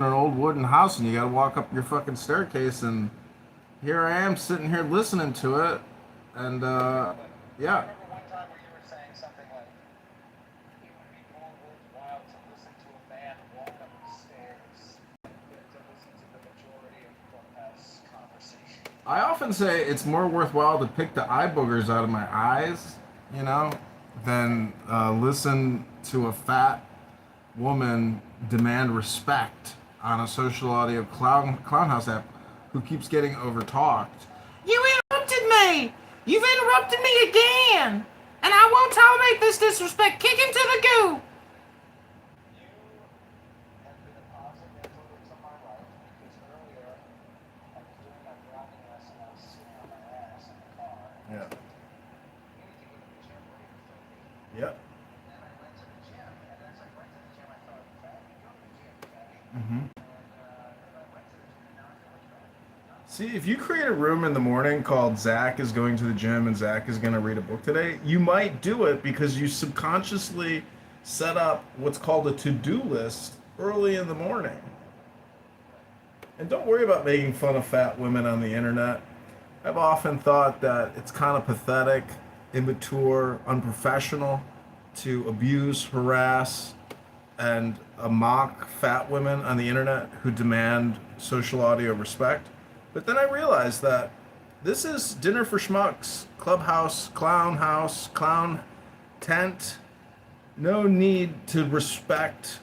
an old wooden house and you gotta walk up your fucking staircase, and here I am sitting here listening to it, and I yeah. remember one time where you were saying something like, it would be more worthwhile to listen to a man walk up the stairs than to listen to the majority of Clubhouse conversation. I often say it's more worthwhile to pick the eye boogers out of my eyes, you know, than listen to a fat woman demand respect on a social audio clownhouse app who keeps getting overtalked. You interrupted me! You've interrupted me again! And I won't tolerate this disrespect! Kick him to the goo! You have been a positive influence on my life because earlier I was doing my grounding lesson. I was sitting on my ass in the car. And Yeah. I was like, you need to go to the gym. What are you thinking? Yep. And then I went to the gym, and as I went to the gym, I thought, Fatty, go to the gym, Fatty. Mm-hmm. And then I went to the gym, and now I feel much better. See, if you create a room in the morning called Zach is going to the gym and Zach is going to read a book today, you might do it because you subconsciously set up what's called a to-do list early in the morning. And don't worry about making fun of fat women on the internet. I've often thought that it's kind of pathetic, immature, unprofessional to abuse, harass, and mock fat women on the internet who demand social audio respect. But then I realized that this is dinner for schmucks, clubhouse, clown house, clown tent. No need to respect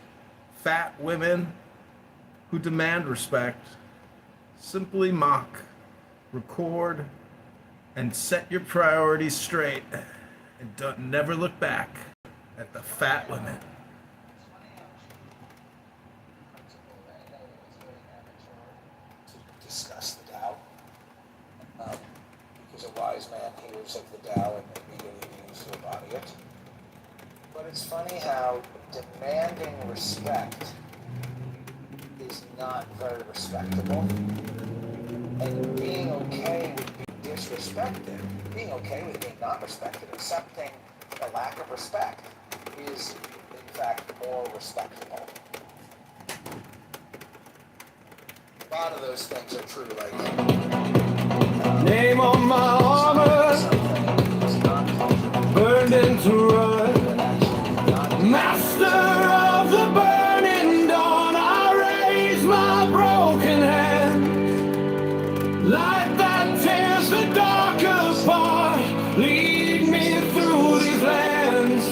fat women who demand respect. Simply mock, record, and set your priorities straight. And don't never look back at the fat women. It's funny how cheap principle, I know it's very amateur to discuss the Tao, because a wise man hears of the Tao and immediately begins to embody it. But it's funny how demanding respect is not very respectable, and being okay with being disrespected, being okay with being not respected, accepting a lack of respect is in fact more respectable. A lot of those things are true, like Name on my armor, something is not cultural, burned into rust. but actually not Master of the burning dawn, I raise my broken hand. Light that tears the dark apart, lead me through these lands.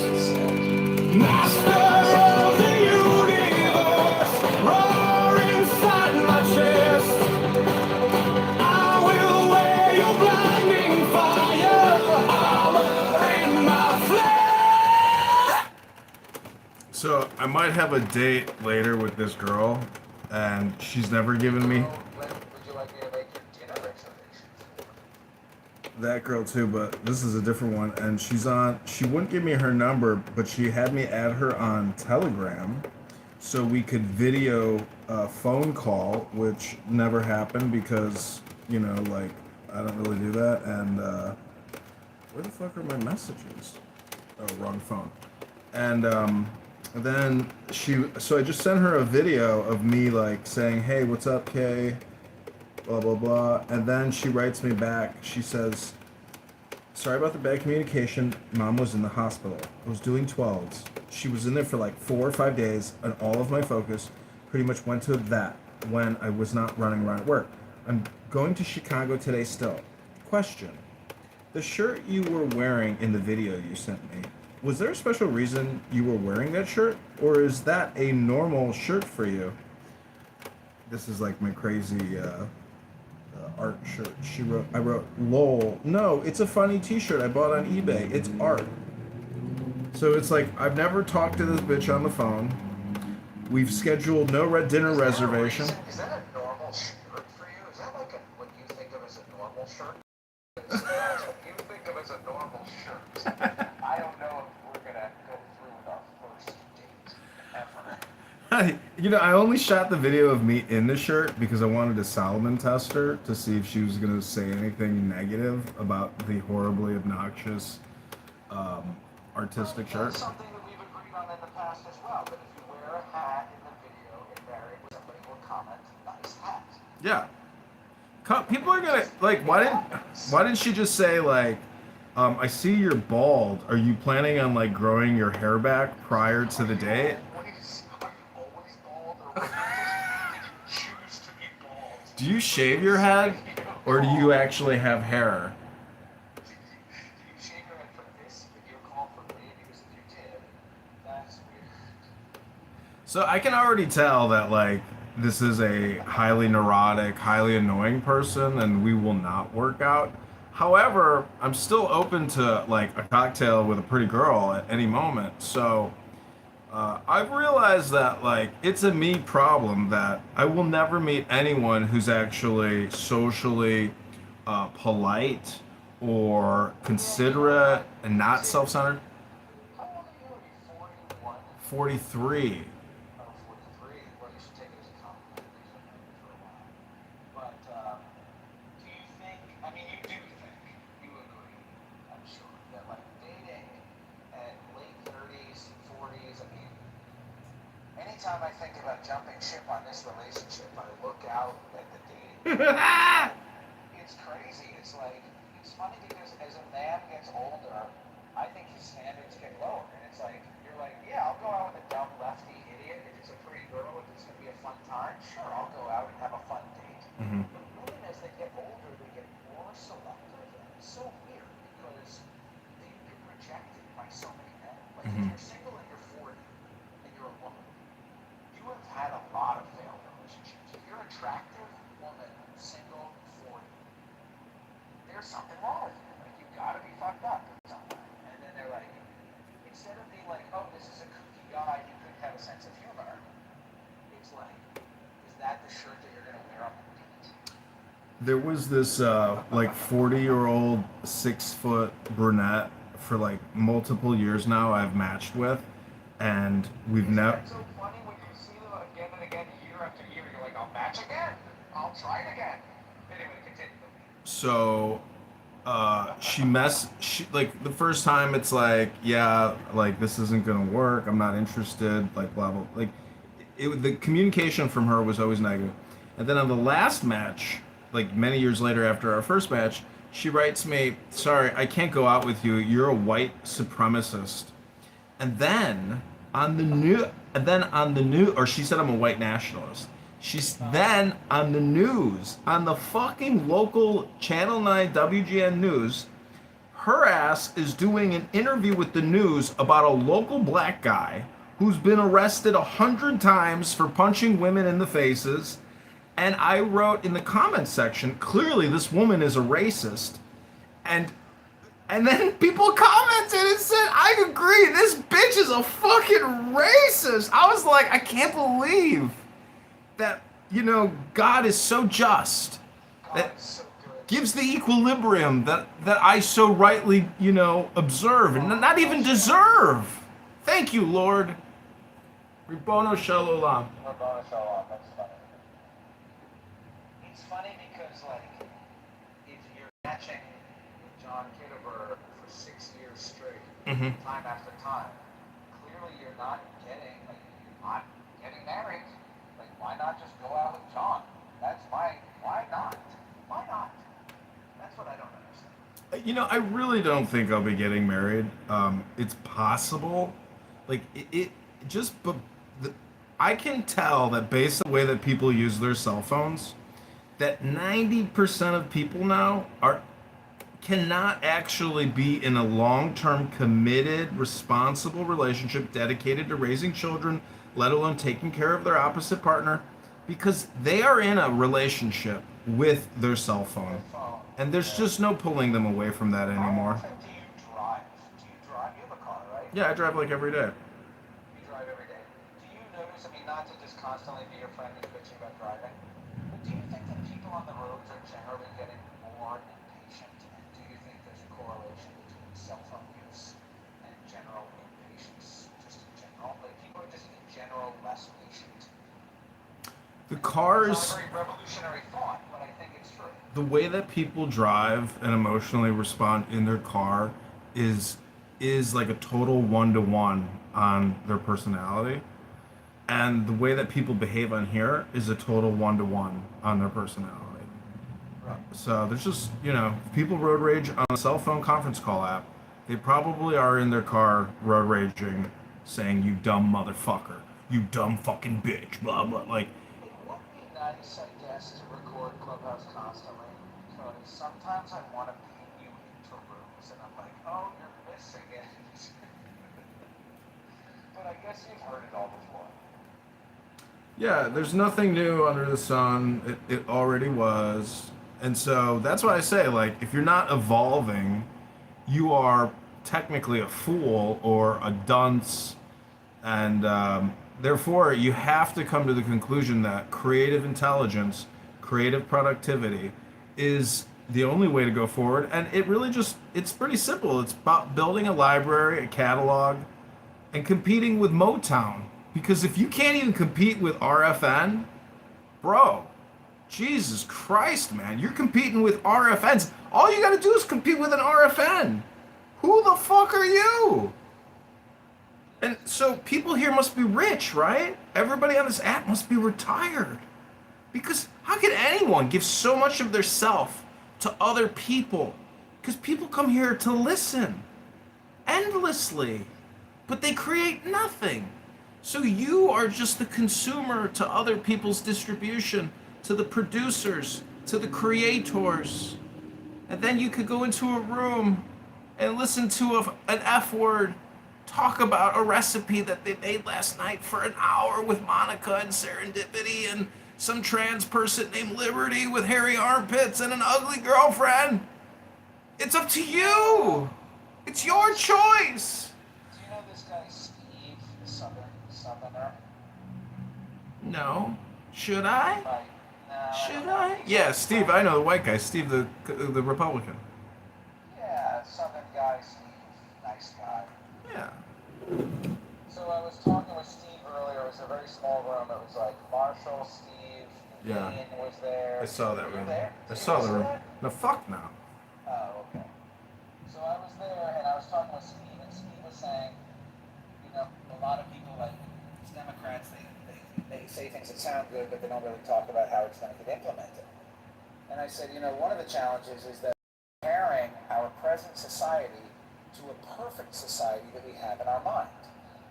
Master of the universe, roar inside my chest. I will wear your blinding fire, armor in my flesh. So I might have a date later with this girl, and she's never given me When would you like me to make your dinner reservations? that girl too, but this is a different one. And she wouldn't give me her number, but she had me add her on Telegram so we could video a phone call, which never happened because, you know, like, I don't really do that. And where the fuck are my messages? Oh, wrong phone. And then so I just sent her a video of me like saying, "Hey, what's up, Kay?" Blah blah blah. And then she writes me back. She says, "Sorry about the bad communication. Mom was in the hospital. I was doing 12s. She was in there for like 4 or 5 days, and all of my focus pretty much went to that when I was not running around at work. I'm going to Chicago today still. Question: the shirt you were wearing in the video you sent me, was there a special reason you were wearing that shirt, or is that a normal shirt for you?" This is like my crazy art shirt. I wrote, "Lol, no, it's a funny t-shirt I bought on eBay. It's art." So it's like, I've never talked to this bitch on the phone. We've scheduled no dinner reservation. Is that a normal shirt for you? Is that like what you think of as a normal shirt? That's what you think of as a normal shirt. I don't know if we're gonna go through with our first date ever. You know, I only shot the video of me in the shirt because I wanted to Solomon test her to see if she was going to say anything negative about the horribly obnoxious artistic shirt. That's something that we've agreed on in the past as well. That if you wear a hat in the video, invariably somebody will Yeah. People are gonna like. Why didn't she just say like, I see you're bald. Are you planning on like growing your hair back prior to the date? Are you always bald, or did you choose to be bald? Do you shave your head, or do you actually have hair? Did you shave your head for this video call for me? Because if you did, that's weird. So I can already tell that like this is a highly neurotic, highly annoying person, and we will not work out. However, I'm still open to like a cocktail with a pretty girl at any moment. So I've realized that like it's a me problem that I will never meet anyone who's actually socially polite or considerate and not self-centered. How old are you? Are you 41? 43. Oh, 43. Well, you should take it as a compliment because I've known you for a while. But do you think, I mean, you do think, you agree, I'm sure, that like dating at late 30s, 40s, I mean, anytime I think about jumping ship on this relationship, I look out at the dating. It's crazy. It's like, it's funny because as a man gets older, I think his standards get lower. And it's like, you're like, yeah, I'll go out with a dumb lefty idiot. If it's a pretty girl, if it's going to be a fun time, sure, I'll go out and have a fun date. Mhm. But women, as they get older, they get more selective. And it's so weird because they've been rejected by so many men. Like, if Mhm. you're single and you're 40 and you're a woman, you have had a lot of failed relationships. If you're an attractive woman, single, 40, there's something wrong with you. Like, you gotta be fucked up somewhere. And then they're like, instead of being like, oh, this is a kooky guy who could have a sense of humor, it's like, is that the shirt that you're gonna wear on the date? There was this like 40-year-old 6 foot brunette for like multiple years now I've matched with, and we've Isn't never. that so funny when you see them again and again, year after year, you're like, I'll match again. I'll try it again. Anyway, continue. So she like the first time it's like, yeah, like this isn't gonna work, I'm not interested, like blah blah, like the communication from her was always negative. And then on the last match, like many years later after our first match, she writes me, sorry, I can't go out with you, you're a white supremacist. And then on the new, or she said I'm a white nationalist. She's then on the news, on the fucking local Channel 9 WGN News. Her ass is doing an interview with the news about a local black guy who's been arrested 100 times for punching women in the faces. And I wrote in the comments section, clearly this woman is a racist. And and then people commented and said, I agree, this bitch is a fucking racist. I was like, I can't believe that, God is so just, God that is so good. gives the equilibrium that I so rightly, observe and not even deserve. Thank you, Lord. Ribono Shalom. That's funny. It's funny because, like, if you're matching with John Kitover for 6 years straight, Mm-hmm. time after time, clearly you're not getting married. Like, why not just go out with John? Why not? Why not? That's what I don't understand. I really don't think I'll be getting married. It's possible. Like, it just, but the, I can tell that based on the way that people use their cell phones, that 90% of people now cannot actually be in a long-term committed responsible relationship dedicated to raising children, let alone taking care of their opposite partner, because they are in a relationship with their cell phone, and there's just no pulling them away from that anymore. How often do you drive? Do you drive? You have a car, right? Yeah, I drive like every day. You drive every day. Do you notice, I mean, not to just constantly be your friend who's bitching about driving, but do you think that people on the roads are generally getting more impatient? And do you think there's a correlation between cell phone use and general impatience, just in general? Like, people are just in general less patient. The It's not a cars, very revolutionary thought, but I think it's true. the way that people drive and emotionally respond in their car is like a total one to one on their personality. And the way that people behave on here is a total one-to-one on their personality. Right. So there's just, if people road rage on a cell phone conference call app, they probably are in their car road raging, saying, "You dumb motherfucker. You dumb fucking bitch." Blah, blah. Like, It would be nice, I guess, to record Clubhouse constantly, because sometimes I want to pin you into rooms, and I'm like, oh, you're missing it. But I guess you've heard it all before. yeah, there's nothing new under the sun. It already was. And so that's why I say, like, if you're not evolving, you are technically a fool or a dunce. And therefore, you have to come to the conclusion that creative intelligence, creative productivity is the only way to go forward. And it really it's pretty simple. It's about building a library, a catalog, and competing with Motown. Because if you can't even compete with RFN, bro, Jesus Christ, man, you're competing with RFNs. All you gotta do is compete with an RFN. Who the fuck are you? And so people here must be rich, right? Everybody on this app must be retired. Because how can anyone give so much of their self to other people? Because people come here to listen endlessly, but they create nothing. So you are just the consumer to other people's distribution, to the producers, to the creators. And then you could go into a room and listen to an F word talk about a recipe that they made last night for an hour with Monica and Serendipity and some trans person named Liberty with hairy armpits and an ugly girlfriend. It's up to you. It's your choice. Do you know this guy Steve, the Southerner? No. Should I? Right. No. Should I? Yeah, Steve. I know the white guy. Steve, the Republican. Yeah, Southern guy Steve, nice guy. Yeah. So I was talking with Steve earlier. It was a very small room. It was like Marshall, Steve, Yeah. Ian was there. I saw that Were you room. there? I Did saw you the room. that? No, fuck no. Oh, okay. So I was there and I was talking with Steve, and Steve was saying, a lot of people, like these Democrats, they say things that sound good, but they don't really talk about how it's going to get implemented. And I said, one of the challenges is that comparing our present society to a perfect society that we have in our mind.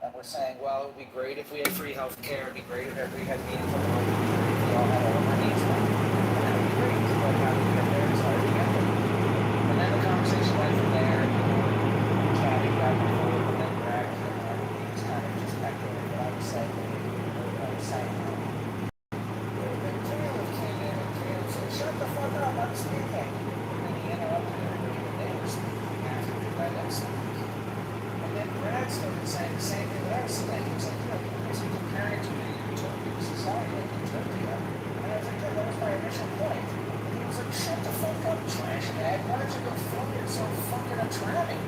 And we're saying, well, it would be great if we had free health care, it would be great if we had meaningful work, if we all had all of our needs met. And that would be great, but how do we get there? It's hard to get there. And then the conversation went from there, chatting back and forth, and then Greg and everything was kind of just echoing what I was saying. Then Caleb came in and Caleb said, shut the fuck up, I'm speaking. And then he interrupted everybody when they were speaking after that next speech. And then Brad started saying the same thing that I was saying. He was like, you guys are comparing it to a utopian society like utopia. And I was like, that was my initial point. And he was like, shut the fuck up, trash bag. Why don't you go film yourself fucking a tranny?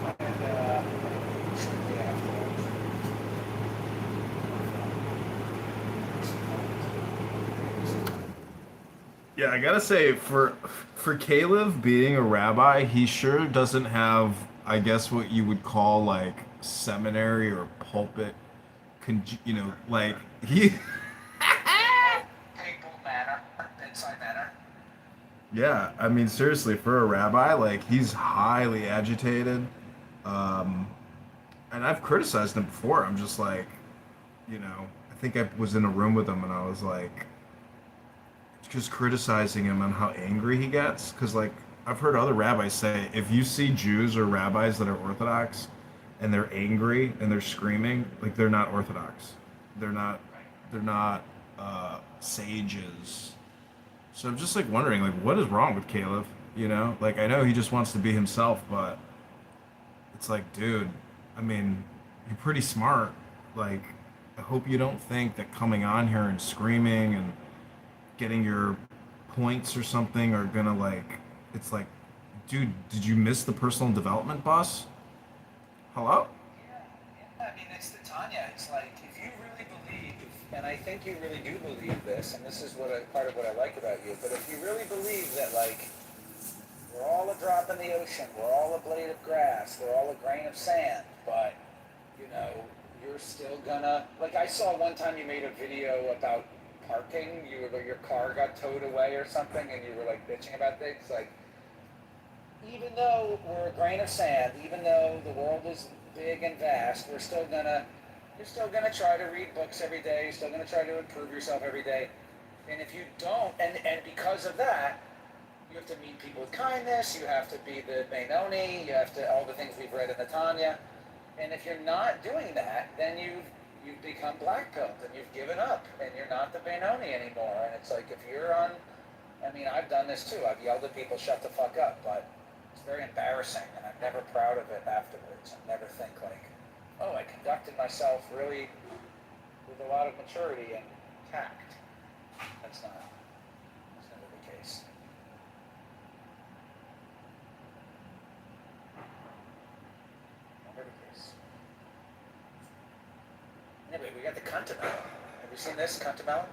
And, shortly afterwards, Yeah, I gotta say, for Caleb being a rabbi, he sure doesn't have, I guess, what you would call like seminary or pulpit, like he. papal manner, bedside manner. Yeah, I mean, seriously, for a rabbi, like he's highly agitated, um, and I've criticized him before. I'm just like, I think I was in a room with him, and I was like, just criticizing him on how angry he gets. Because, like, I've heard other rabbis say, if you see Jews or rabbis that are Orthodox and they're angry and they're screaming, like, they're not Orthodox. They're not, sages. So I'm just, like, wondering, like, what is wrong with Caleb? Like, I know he just wants to be himself, but it's like, dude, I mean, you're pretty smart. Like, I hope you don't think that coming on here and screaming and getting your points or something are gonna like, it's like, dude, did you miss the personal development bus? Hello? Yeah, I mean, it's the Tanya. It's like, if you really believe, and I think you really do believe this, and this is part of what I like about you, but if you really believe that, like, we're all a drop in the ocean, we're all a blade of grass, we're all a grain of sand, but, you're still gonna, like, I saw one time you made a video about parking. Your car got towed away or something, and you were like bitching about things. Like, even though we're a grain of sand, even though the world is big and vast, you're still gonna try to read books every day. You're still gonna try to improve yourself every day. And if you don't, and because of that, you have to meet people with kindness. You have to be the Benoni. You have to all the things we've read in the Tanya. And if you're not doing that, then you've become black pilled and you've given up and you're not the Benoni anymore. And it's like if you're on, I mean, I've done this too. I've yelled at people, shut the fuck up, but it's very embarrassing and I'm never proud of it afterwards. I never think like, oh, I conducted myself really with a lot of maturity and tact. That's never the case. Anyway, we got the Cuntamelon. Have you seen this Cuntamelon?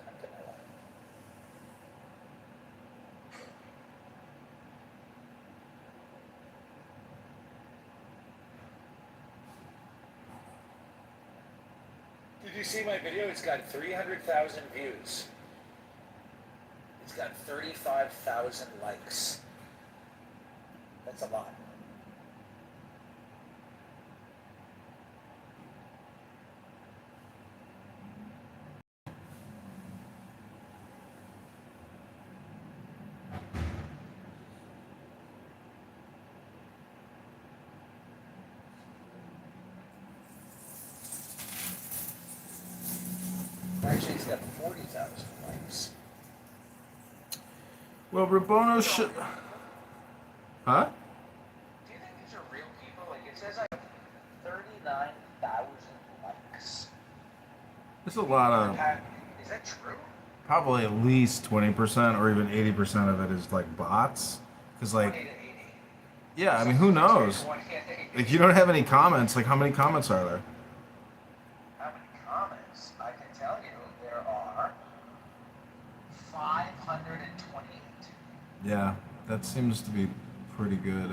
Cuntamelon. Did you see my video? It's got 300,000 views. It's got 35,000 likes. That's a lot. Actually, it's got 40,000 likes. Well, Rabono should. Huh? Do you think these are real people? Like, it says I have 39,000 likes. There's a lot of. Is that true? Probably at least 20% or even 80% of it is like bots. Because, like. 20 to 80. Yeah, I mean, who knows? 20 to 80. Like, you don't have any comments. Like, how many comments are there? How many comments? I can tell you there are 528. Yeah, that seems to be pretty good.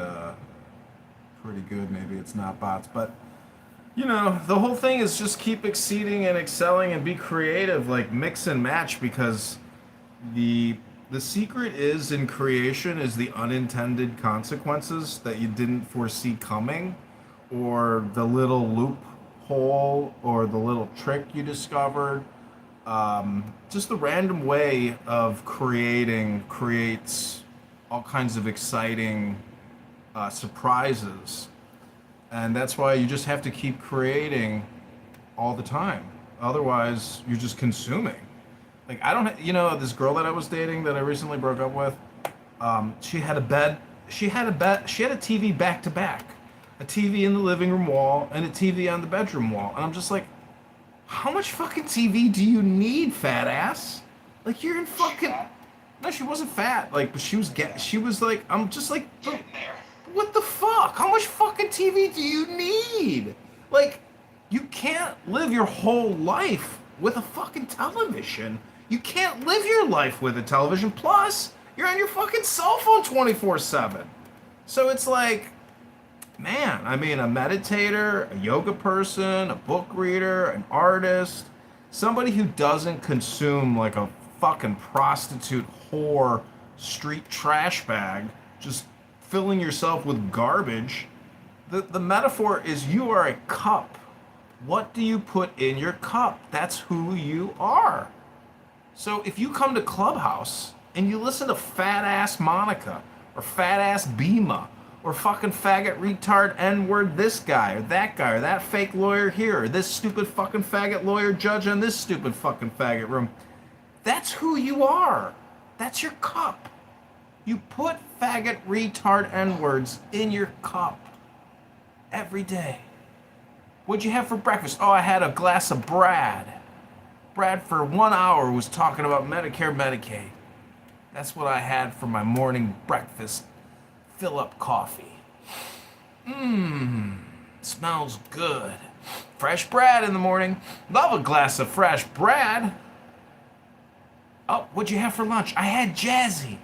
Pretty good. Maybe it's not bots, but you know, the whole thing is just keep exceeding and excelling and be creative, like mix and match, because the secret is in creation is the unintended consequences that you didn't foresee coming, or the little loophole or the little trick you discovered. Just the random way of creating creates all kinds of exciting surprises. And that's why you just have to keep creating all the time. Otherwise, you're just consuming. Like, I don't, you know, this girl that I was dating that I recently broke up with, she had a bed, she had a TV back to back. A TV in the living room wall and a TV on the bedroom wall. And I'm just like, how much fucking TV do you need, fat ass? Like, you're in fucking... No, she wasn't fat. Like, but she was like, I'm just like, what the fuck? How much fucking TV do you need? Like, you can't live your whole life with a fucking television. You can't live your life with a television. Plus, you're on your fucking cell phone 24/7. So it's like, man, I mean, a meditator, a yoga person, a book reader, an artist, somebody who doesn't consume like a fucking prostitute, whore, street trash bag, just filling yourself with garbage. The metaphor is you are a cup. What do you put in your cup? That's who you are. So if you come to Clubhouse and you listen to fat ass Monica or fat ass Bima or fucking faggot retard N-word this guy or that fake lawyer here or this stupid fucking faggot lawyer judge on this stupid fucking faggot room, that's who you are. That's your cup. You put faggot retard N-words in your cup every day. What'd you have for breakfast? Oh, I had a glass of Brad. Brad for 1 hour was talking about Medicare, Medicaid. That's what I had for my morning breakfast fill-up coffee. Smells good. Fresh Brad in the morning. Love a glass of fresh Brad. Oh, what'd you have for lunch? I had Jazzy.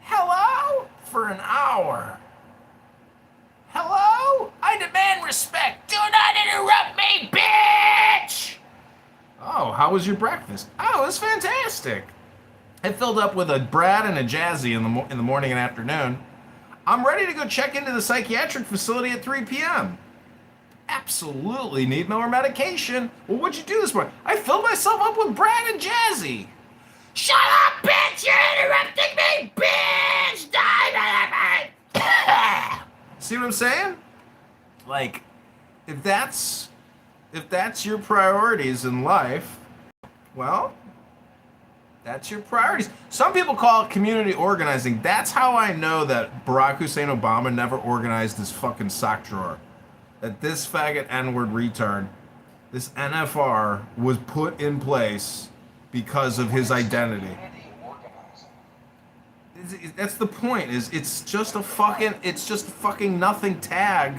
Hello? For an hour. Hello? I demand respect. Do not interrupt me, bitch! Oh, how was your breakfast? Oh, it was fantastic. It filled up with a Brad and a Jazzy in the morning and afternoon. I'm ready to go check into the psychiatric facility at 3 p.m. Absolutely need more medication. Well, what'd you do this morning? I filled myself up with Brad and Jazzy. Shut up, bitch! You're interrupting me, bitch! See what I'm saying? Like, if that's your priorities in life, well, that's your priorities. Some people call it community organizing. That's how I know that Barack Hussein Obama never organized his fucking sock drawer. That this faggot N-word retard, this NFR, was put in place because of his identity. That's the point. Is it's just a fucking nothing tag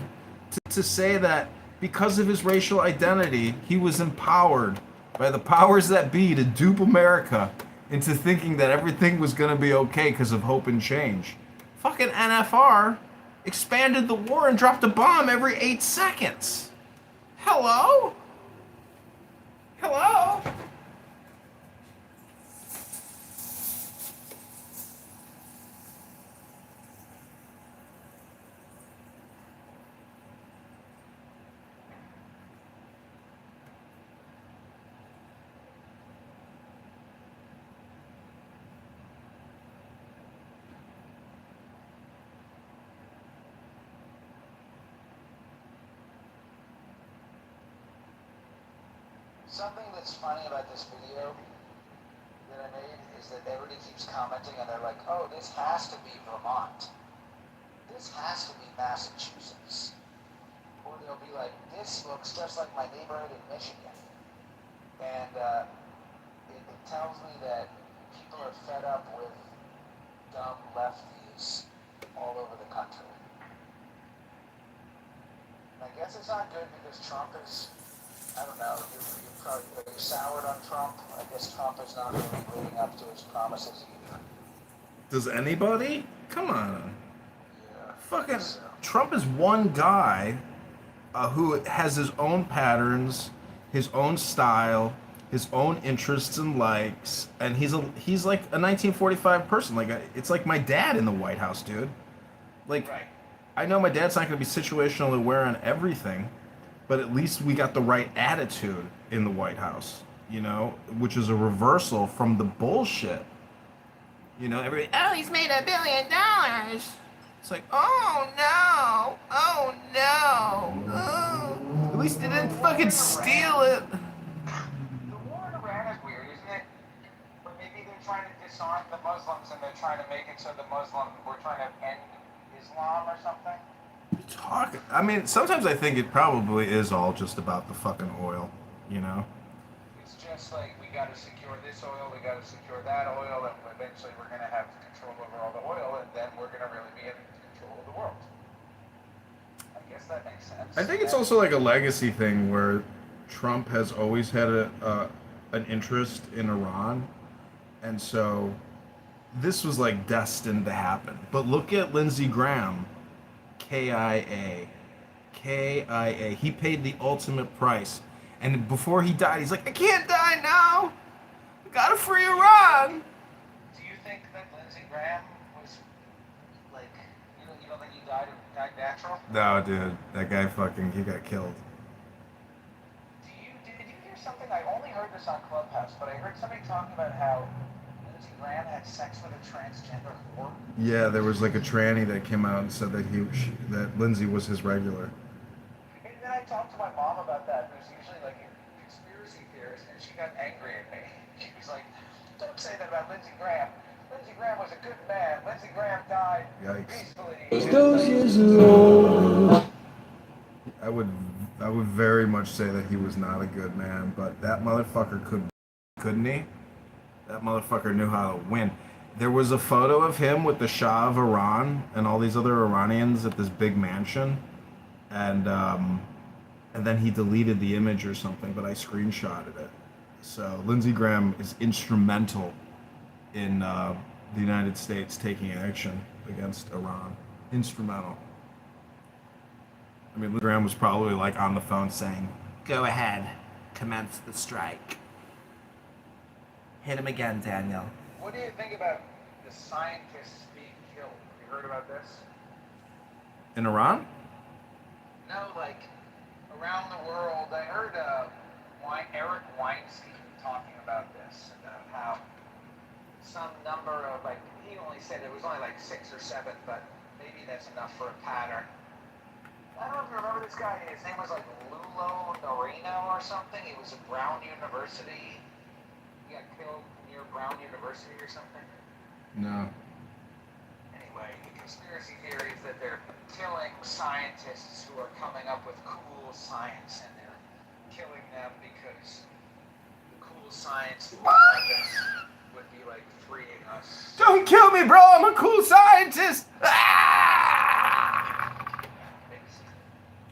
to say that because of his racial identity, he was empowered by the powers that be to dupe America into thinking that everything was going to be okay because of hope and change. Fucking NFR expanded the war and dropped a bomb every 8 seconds. Hello? Hello? Something that's funny about this video that I made is that everybody keeps commenting and they're like, oh, this has to be Vermont. This has to be Massachusetts. Or they'll be like, this looks just like my neighborhood in Michigan. And it tells me that people are fed up with dumb lefties all over the country. And I guess it's not good because Trump is, I don't know, you're probably very soured on Trump. I guess Trump is not really living up to his promises either. Does anybody? Come on. Yeah. Fucking Trump is one guy who has his own patterns, his own style, his own interests and likes, and he's like a 1945 person. Like it's like my dad in the White House, dude. Like, right. I know my dad's not going to be situationally aware on everything, but at least we got the right attitude in the White House, you know, which is a reversal from the bullshit. You know, everybody, oh, he's made $1 billion. It's like, oh no, oh no, oh. At least they didn't fucking steal it. The war in Iran is weird, isn't it? But maybe they're trying to disarm the Muslims and they're trying to make it so we're trying to end Islam or something. Talking. I mean, sometimes I think it probably is all just about the fucking oil, you know? It's just like we got to secure this oil, we got to secure that oil, and eventually we're going to have control over all the oil, and then we're going to really be in control of the world. I guess that makes sense. I think it's also like a legacy thing where Trump has always had an interest in Iran, and so this was like destined to happen. But look at Lindsey Graham. KIA. He paid the ultimate price. And before he died, he's like, I can't die now. I gotta free Iran. Do you think that Lindsey Graham was like, you don't think he died natural? No, dude. That guy he got killed. Did you hear something? I only heard this on Clubhouse, but I heard somebody talking about how Lindsey Graham had sex with a transgender whore. Yeah, there was like a tranny that came out and said that that Lindsey was his regular. And then I talked to my mom about that. There's usually like a conspiracy theorist, and she got angry at me. She was like, "Don't say that about Lindsey Graham. Lindsey Graham was a good man. Lindsey Graham died peacefully." I would very much say that he was not a good man, but that motherfucker couldn't he? That motherfucker knew how to win. There was a photo of him with the Shah of Iran and all these other Iranians at this big mansion, and then he deleted the image or something, but I screenshotted it. So Lindsey Graham is instrumental in the United States taking action against Iran. Instrumental. I mean, Graham was probably like on the phone saying, "Go ahead, commence the strike. Hit him again, Daniel." What do you think about the scientists being killed? Have you heard about this? In Iran? No, like around the world. I heard Eric Weinstein talking about this, about how some number of, like, he only said it was only like 6 or 7, but maybe that's enough for a pattern. I don't know if you remember this guy. His name was like Lulo Norino or something. He was at Brown University. He got killed near Brown University or something. No. Anyway, the conspiracy theory is that they're killing scientists who are coming up with cool science, and they're killing them because the cool science would be like freeing us. Don't kill me, bro! I'm a cool scientist!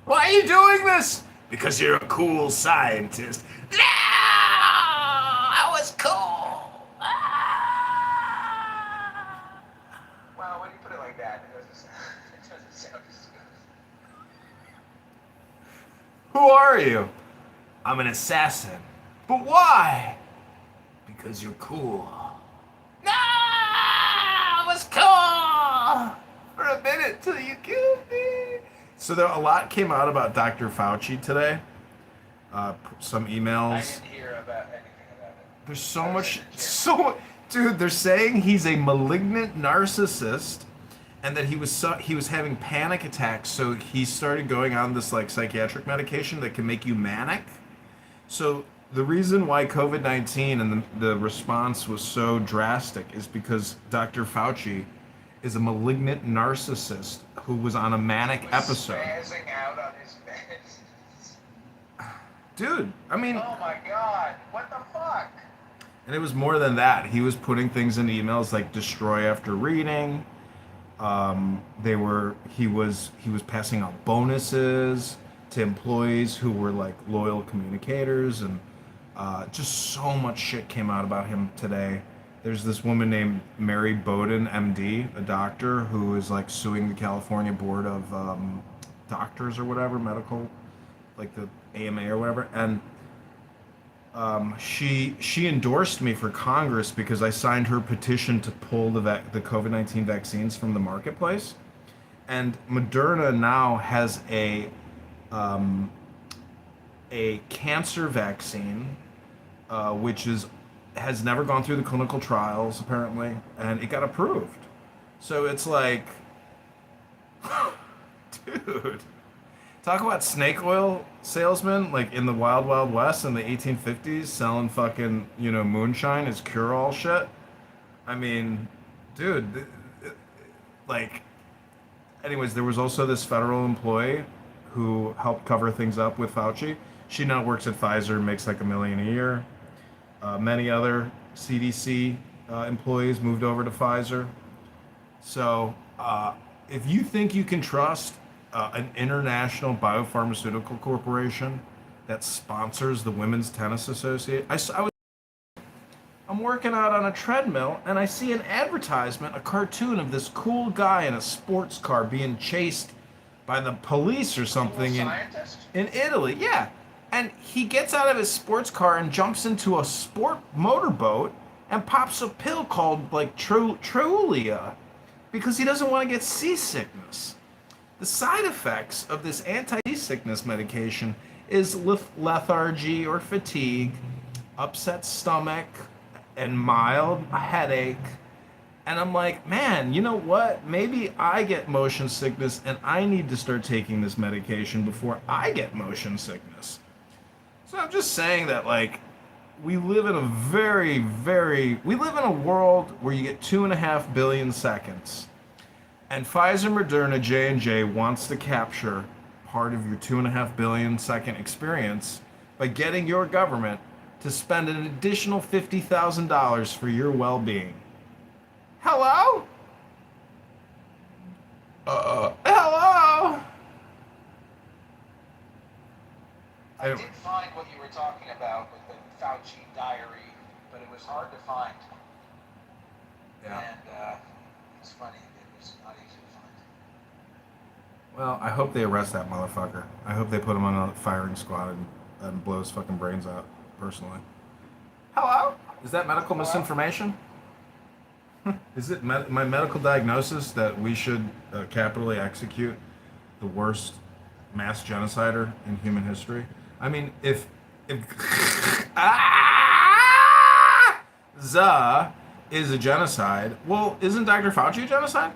Why are you doing this? Because you're a cool scientist. No! I was cool! Well, when you put it like that, it doesn't sound as good. Who are you? I'm an assassin. But why? Because you're cool. No! I was cool! For a minute till you killed me. So a lot came out about Dr. Fauci today. Some emails. I didn't hear about anything about it. There's dude. They're saying he's a malignant narcissist, and that he was having panic attacks. So he started going on this like psychiatric medication that can make you manic. So the reason why COVID-19 and the response was so drastic is because Dr. Fauci is a malignant narcissist who was on a manic episode. Spazzing out on his bed. Dude, I mean... Oh my god, what the fuck? And it was more than that. He was putting things in emails like destroy after reading. He was passing out bonuses to employees who were like loyal communicators, and just so much shit came out about him today. There's this woman named Mary Bowden, MD, a doctor, who is like suing the California Board of Doctors or whatever, medical, like the AMA or whatever, and she endorsed me for Congress because I signed her petition to pull the COVID-19 vaccines from the marketplace, and Moderna now has a cancer vaccine, which has never gone through the clinical trials apparently, and it got approved. So it's like, dude, talk about snake oil salesmen like in the Wild Wild West in the 1850s selling fucking, moonshine as cure-all shit. I mean, dude, like, anyways, there was also this federal employee who helped cover things up with Fauci. She now works at Pfizer, makes like $1 million a year. Many other CDC employees moved over to Pfizer. So if you think you can trust an international biopharmaceutical corporation that sponsors the Women's Tennis Association, I'm working out on a treadmill and I see an advertisement, a cartoon of this cool guy in a sports car being chased by the police or something in Italy. Yeah. And he gets out of his sports car and jumps into a sport motorboat and pops a pill called like Trulia because he doesn't want to get seasickness. The side effects of this anti-seasickness medication is lethargy or fatigue, upset stomach, and mild headache. And I'm like, man, you know what? Maybe I get motion sickness and I need to start taking this medication before I get motion sickness. So I'm just saying that, like, we live in a world where you get 2.5 billion seconds. And Pfizer, Moderna, J&J wants to capture part of your 2.5 billion second experience by getting your government to spend an additional $50,000 for your well-being. Hello? Hello? I did find what you were talking about with the Fauci diary, but it was hard to find. Yeah. And it's funny, it was not easy to find. Well, I hope they arrest that motherfucker. I hope they put him on a firing squad and blow his fucking brains out, personally. Hello? Is that medical Hello? misinformation? Is it my medical diagnosis that we should capitally execute the worst mass genocider in human history? I mean, if za is a genocide, well, isn't Dr. Fauci a genocide?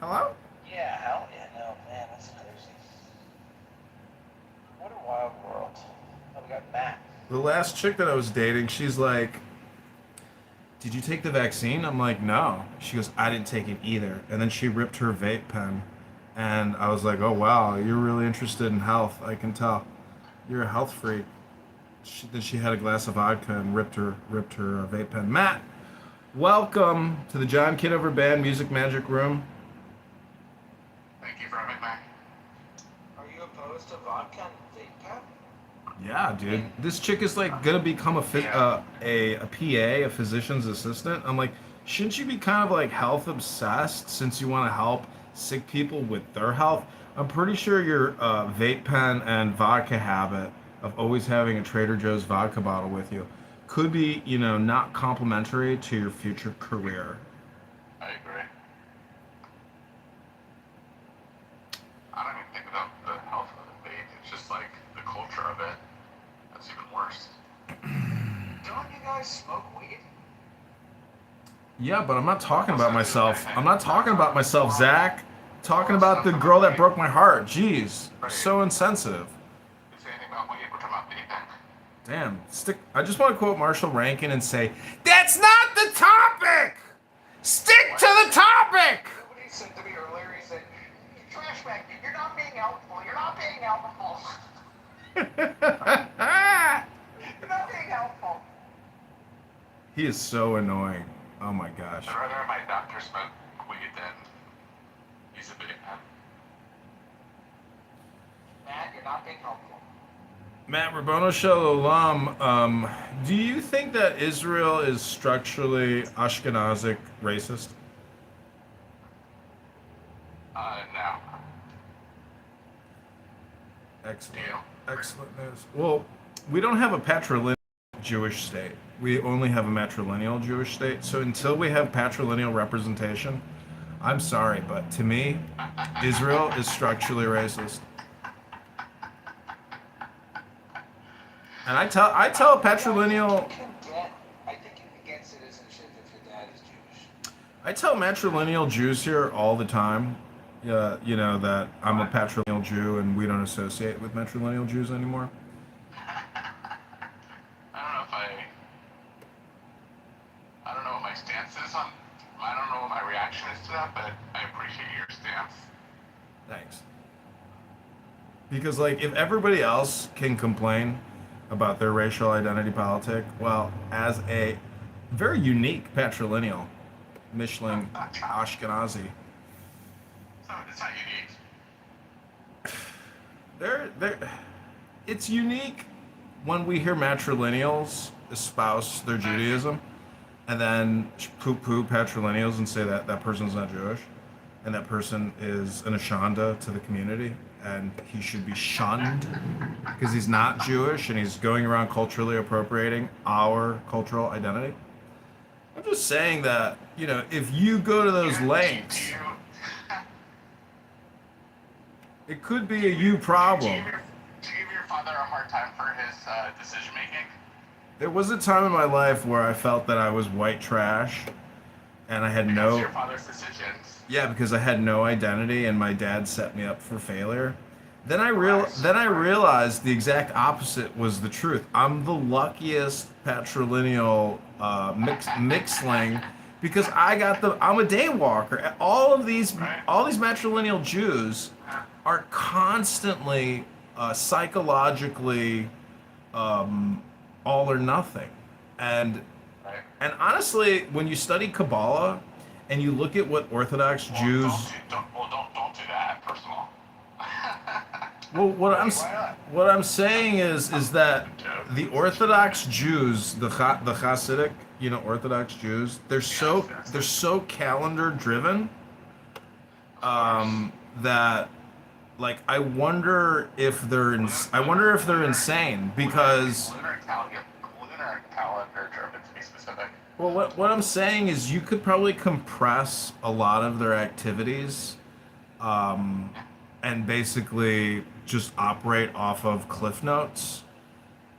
Hello? Yeah, hell yeah, no, man, that's crazy. What a wild world. Oh, we got Matt. The last chick that I was dating, she's like, "Did you take the vaccine?" I'm like, "No." She goes, "I didn't take it either." And then she ripped her vape pen. And I was like, "Oh, wow, you're really interested in health. I can tell. You're a health freak." Then she had a glass of vodka and ripped her vape pen. Matt, welcome to the John Kitover Band Music Magic Room. Thank you for having me. Are you opposed to vodka and vape pen? Yeah, dude. This chick is like gonna become a PA, a physician's assistant. I'm like, shouldn't you be kind of like health obsessed since you want to help sick people with their health? I'm pretty sure your vape pen and vodka habit of always having a Trader Joe's vodka bottle with you could be, not complimentary to your future career. I agree. I don't even think about the health of the debate. It's just like the culture of it. That's even worse. Don't you guys smoke weed? Yeah, but I'm not talking about myself. I'm not talking about myself, Zach. Talking about the girl that broke my heart. Jeez, so insensitive. Say anything about weed. We're talking about vaping. Damn, I just want to quote Marshall Rankin and say, "That's not the topic! Stick to the topic!" Somebody said to me earlier, he said, "You trash bag, you're not being helpful, you're not being helpful. You're not being helpful." He is so annoying. Oh my gosh. I'd rather my doctor smoke weed than use a vape pen. Matt, you're not being helpful. Matt Rabono Shalom, do you think that Israel is structurally Ashkenazic racist? No. Excellent. Deal. Excellent news. Well, we don't have a patrilineal Jewish state. We only have a matrilineal Jewish state. So until we have patrilineal representation, I'm sorry, but to me, Israel is structurally racist. And I tell patrilineal. I think you can get citizenship if your dad is Jewish. I tell matrilineal Jews here all the time, that I'm a patrilineal Jew and we don't associate with matrilineal Jews anymore. I don't know what my stance is on. I don't know what my reaction is to that, but I appreciate your stance. Thanks. Because, like, if everybody else can complain about their racial identity politic, well, as a very unique patrilineal, Michelin Ashkenazi, So it's not unique. it's unique when we hear matrilineals espouse their Judaism and then poo-poo patrilineals and say that that person's not Jewish and that person is an Ashanda to the community and he should be shunned because he's not Jewish and he's going around culturally appropriating our cultural identity. I'm just saying that, if you go to those lengths, it could be a you problem. Do you give your father a hard time for his decision making? There was a time in my life where I felt that I was white trash and I had Because your father's decisions. Yeah, because I had no identity and my dad set me up for failure. Then I realized the exact opposite was the truth. I'm the luckiest patrilineal mixling because I'm a day walker. All these matrilineal Jews are constantly psychologically all or nothing. And honestly, when you study Kabbalah and you look at what Orthodox Jews Don't do that, first of all. Well, what I'm saying is that the Orthodox Jews, the Hasidic, Orthodox Jews, they're so calendar driven. that, like, I wonder if they're insane because, Lunar calendar German to be specific. well, what I'm saying is you could probably compress a lot of their activities, um, and basically just operate off of cliff notes.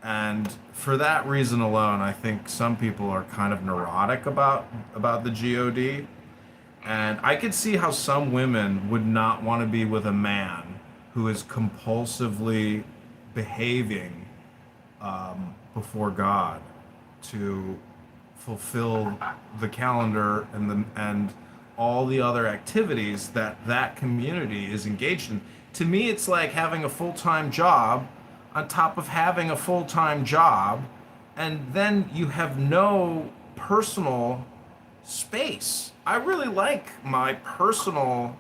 And for that reason alone, I think some people are kind of neurotic about the God. And I could see how some women would not want to be with a man who is compulsively behaving, before God to fulfill the calendar and all the other activities that community is engaged in. To me, it's like having a full-time job on top of having a full-time job, and then you have no personal space. I really like my personal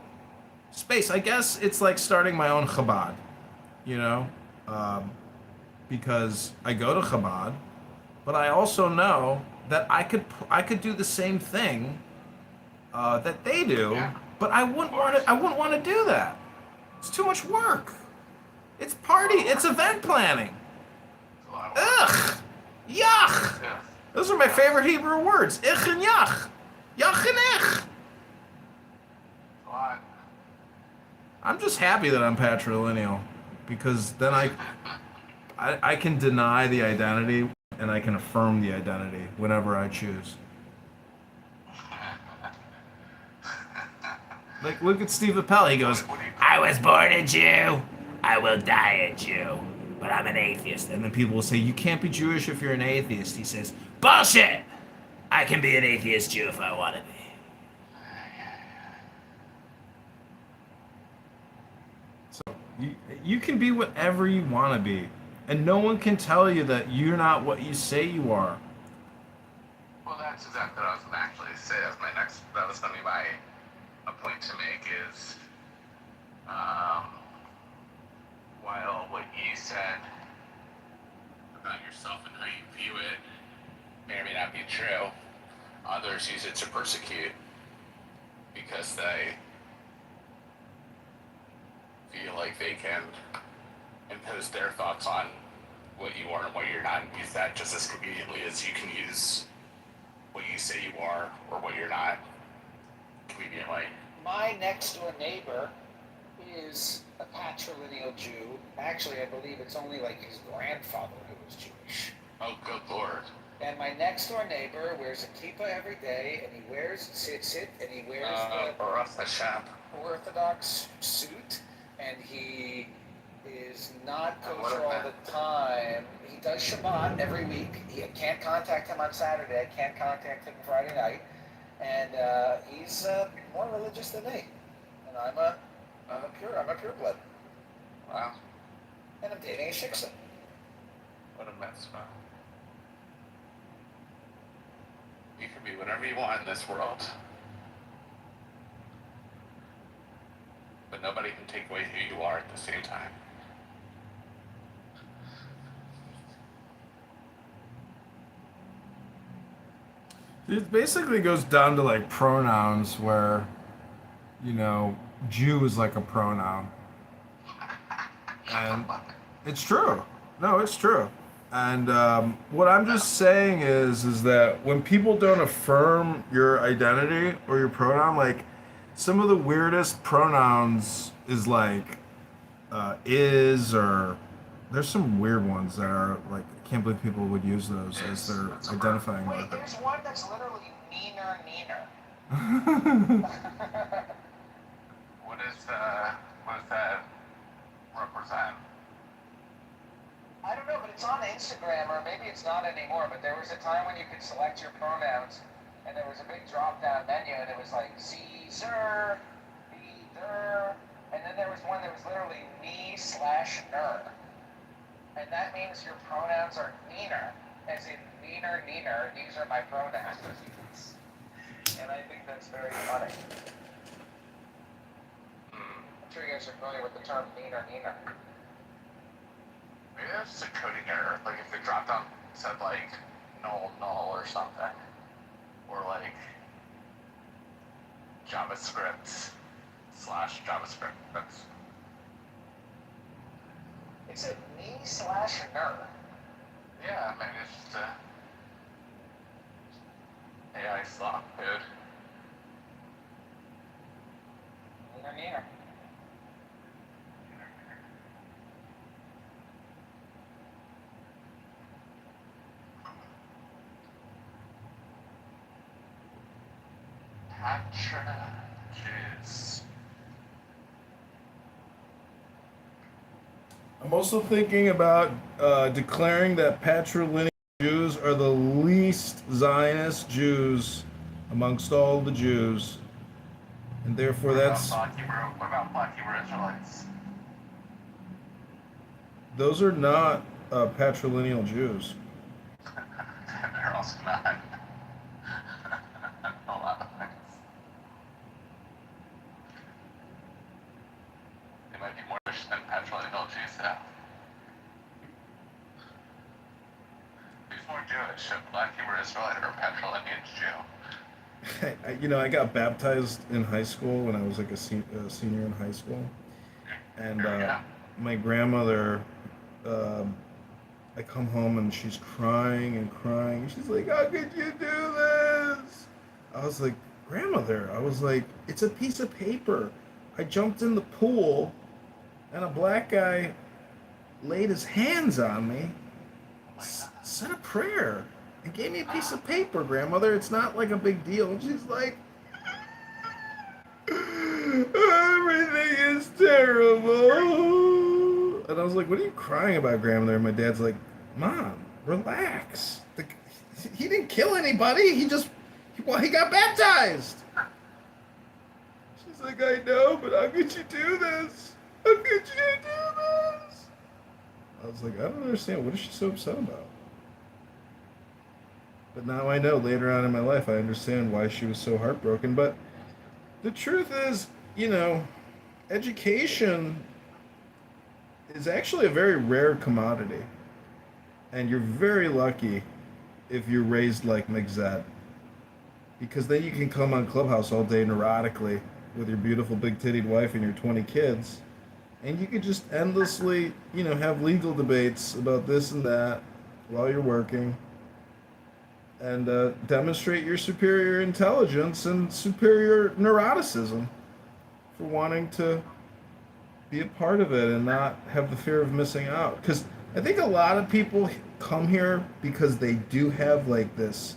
space. I guess it's like starting my own Chabad, you know, um, because I go to Chabad, but I also know that I could do the same thing, that they do, Yeah, but I wouldn't of want course. to. I wouldn't want to do that. It's too much work. It's party. It's event planning. It's a lot of work. Ugh, yuck. Yeah. Those are my Yeah. favorite Hebrew words. Ich and yach, yach and ich. A lot. I'm just happy that I'm patrilineal, because then I can deny the identity and I can affirm the identity whenever I choose. Like, look at Steve Appel. He goes, What do you I was born a Jew. I will die a Jew. But I'm an atheist. And then people will say, you can't be Jewish if you're an atheist. He says, bullshit! I can be an atheist Jew if I want to be. So, you can be whatever you want to be. And no one can tell you that you're not what you say you are. Well, that's exactly what I was going to actually say. That was going to be a point to make is, while what you said about yourself and how you view it may or may not be true, others use it to persecute because they feel like they can impose their thoughts on what you are and what you're not, and use that just as conveniently as you can use what you say you are or what you're not conveniently. My next door neighbor is a patrilineal Jew. Actually, I believe it's only like his grandfather who was Jewish. Oh, good lord. And my next door neighbor wears a kippah every day, and he wears tzitzit, and he wears Baruch Hashem. the Orthodox suit, and he is not And what kosher a all man. the time. He does Shabbat every week. I can't contact him on Saturday. I can't contact him Friday night. And he's more religious than me. And I'm a pure blood. Wow. And I'm dating a shiksa. What a mess, man. You can be whatever you want in this world. But nobody can take away who you are at the same time. It basically goes down to like pronouns where, you know, Jew is like a pronoun. And it's true. No, it's true. And what I'm just saying is that when people don't affirm your identity or your pronoun, like some of the weirdest pronouns is like, is, or there's some weird ones that are like, I can't believe people would use those as their identifying Wait, marker. there's one that's literally neener. What does that represent? I don't know, but it's on Instagram, or maybe it's not anymore, but there was a time when you could select your pronouns, and there was a big drop-down menu, and it was like Caesar, either, and then there was one that was literally me/ner. And that means your pronouns are neener, as in neener, these are my pronouns. And I think that's very funny. I'm sure you guys are familiar with the term neener. Maybe that's just a coding error. Like if the drop down said like null or something. Or like JavaScript slash JavaScript. That's Is it me/ner? yeah. Maybe it's just a AI slop code. Neener. Patra juice. I'm also thinking about declaring that patrilineal Jews are the least Zionist Jews amongst all the Jews, and therefore What about that's Black Hebrew Israelites? those are not patrilineal Jews. They're also not a lot of things. They might be more Jewish than patrilineal Jews, though. Who's more Jewish, a Black Hebrew Israelite or a patrilineal Jew? I got baptized in high school when I was like a senior in high school, and There we go. my grandmother. I come home and she's crying and crying. She's like, "How could you do this?" I was like, "Grandmother," I was like, "It's a piece of paper. I jumped in the pool, and a black guy laid his hands on me, said a prayer, and gave me a piece of paper, Grandmother. It's not like a big deal." And she's like, "Everything is terrible." And I was like, "What are you crying about, Grandmother?" And my dad's like, "Mom, relax. He didn't kill anybody. He got baptized." She's like, "I know, but how could you do this? How could you do this?" I was like, "I don't understand. What is she so upset about?" But now I know, later on in my life, I understand why she was so heartbroken. But the truth is, education is actually a very rare commodity. And you're very lucky if you're raised like McZet. Because then you can come on Clubhouse all day neurotically with your beautiful big tittied wife and your 20 kids. And you could just endlessly, have legal debates about this and that while you're working. And demonstrate your superior intelligence and superior neuroticism for wanting to be a part of it and not have the fear of missing out. Because I think a lot of people come here because they do have like this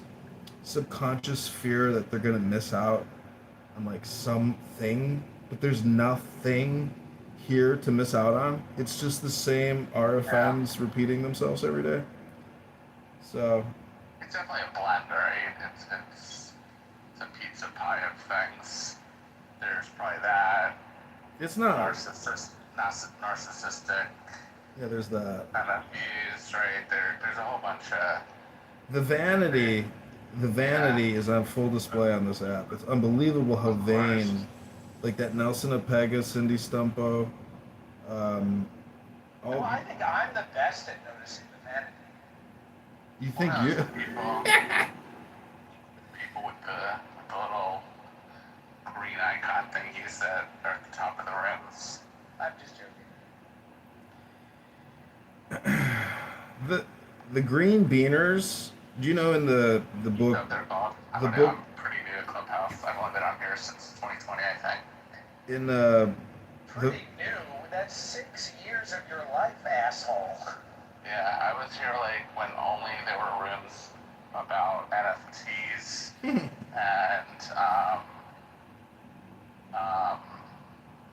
subconscious fear that they're gonna miss out on like something, but there's nothing here to miss out on. It's just the same RFNs repeating themselves every day. So It's definitely a blend, right? It's a pizza pie of things. There's probably that. it's not. Narcissistic Yeah, there's that. MFUs, right? There's a whole bunch of The vanity, the vanity is on full display on this app. It's unbelievable how of course. vain, like that Nelson Apega, Cindy Stumpo, um, No, all. I think I'm the best at noticing the vanity. You think Well, no, you? some people with the little green icon thingies that are at the top of the rooms. I'm just joking. the green beaners. Do you know in the book? So they're called. I The don't know. book I'm pretty new to Clubhouse. I've only been on here since 2020, I think. in the Pretty new. That's 6 years of your life, asshole. Yeah, I was here like when only there were rooms about NFTs and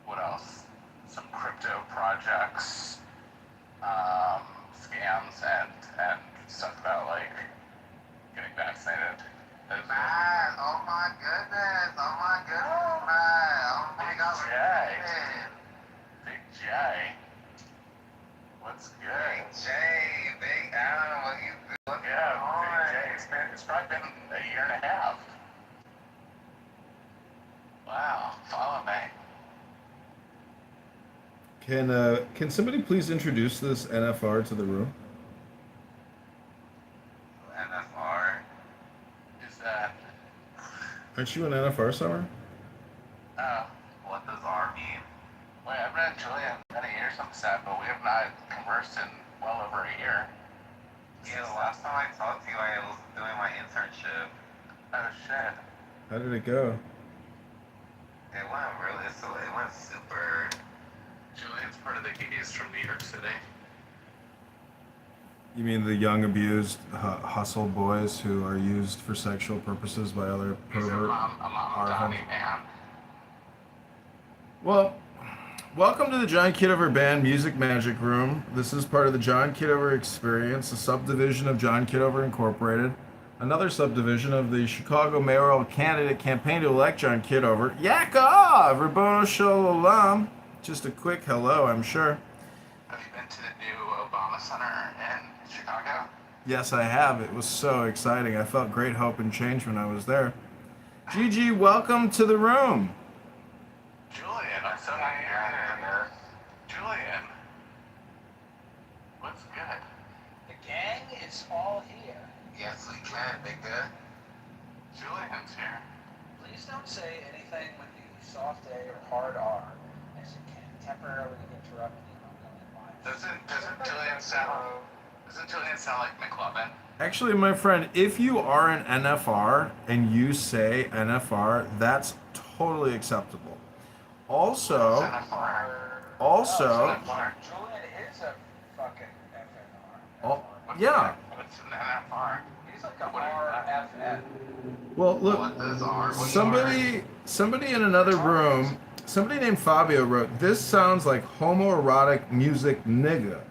what else? Some crypto projects, scams, and stuff about like getting vaccinated. Man, oh my goodness, man, oh my god, Big J. What's good? Big Adam, what you doing? Yeah, Big J. It's probably been a year and a half. Wow, follow me. can somebody please introduce this NFR to the room? NFR? Is that? Aren't you an NFR summer? What does R over a year. Yeah, the last time I talked to you, I was doing my internship. Oh shit. How did it go? It went super. Julian's part of the Giggies from New York City. You mean the young abused hustle boys who are used for sexual purposes by other He's a pervert mom dummy man. Well, welcome to the John Kitover Band Music Magic Room. This is part of the John Kitover Experience, a subdivision of John Kitover Incorporated, another subdivision of the Chicago mayoral candidate campaign to elect John Kitover. Yaakov, Rabbono Shalom. Just a quick hello, I'm sure. Have you been to the new Obama Center in Chicago? Yes, I have. It was so exciting. I felt great hope and change when I was there. Gigi, welcome to the room. Julian, I'm so happy you're here. Julian, what's good? The gang is all here. Yes, we can, nigga. Julian's here. Please don't say anything with the soft A or hard R, as it can temporarily interrupt the ongoing live. Doesn't Julian sound like McLovin? Actually, my friend, if you are an NFR and you say NFR, that's totally acceptable. Also, Julian is a fucking FNR. yeah. What's an NFR? He's like a RFN. Well, look, What is R? What's somebody in another room, somebody named Fabio wrote, "This sounds like homoerotic music, nigga."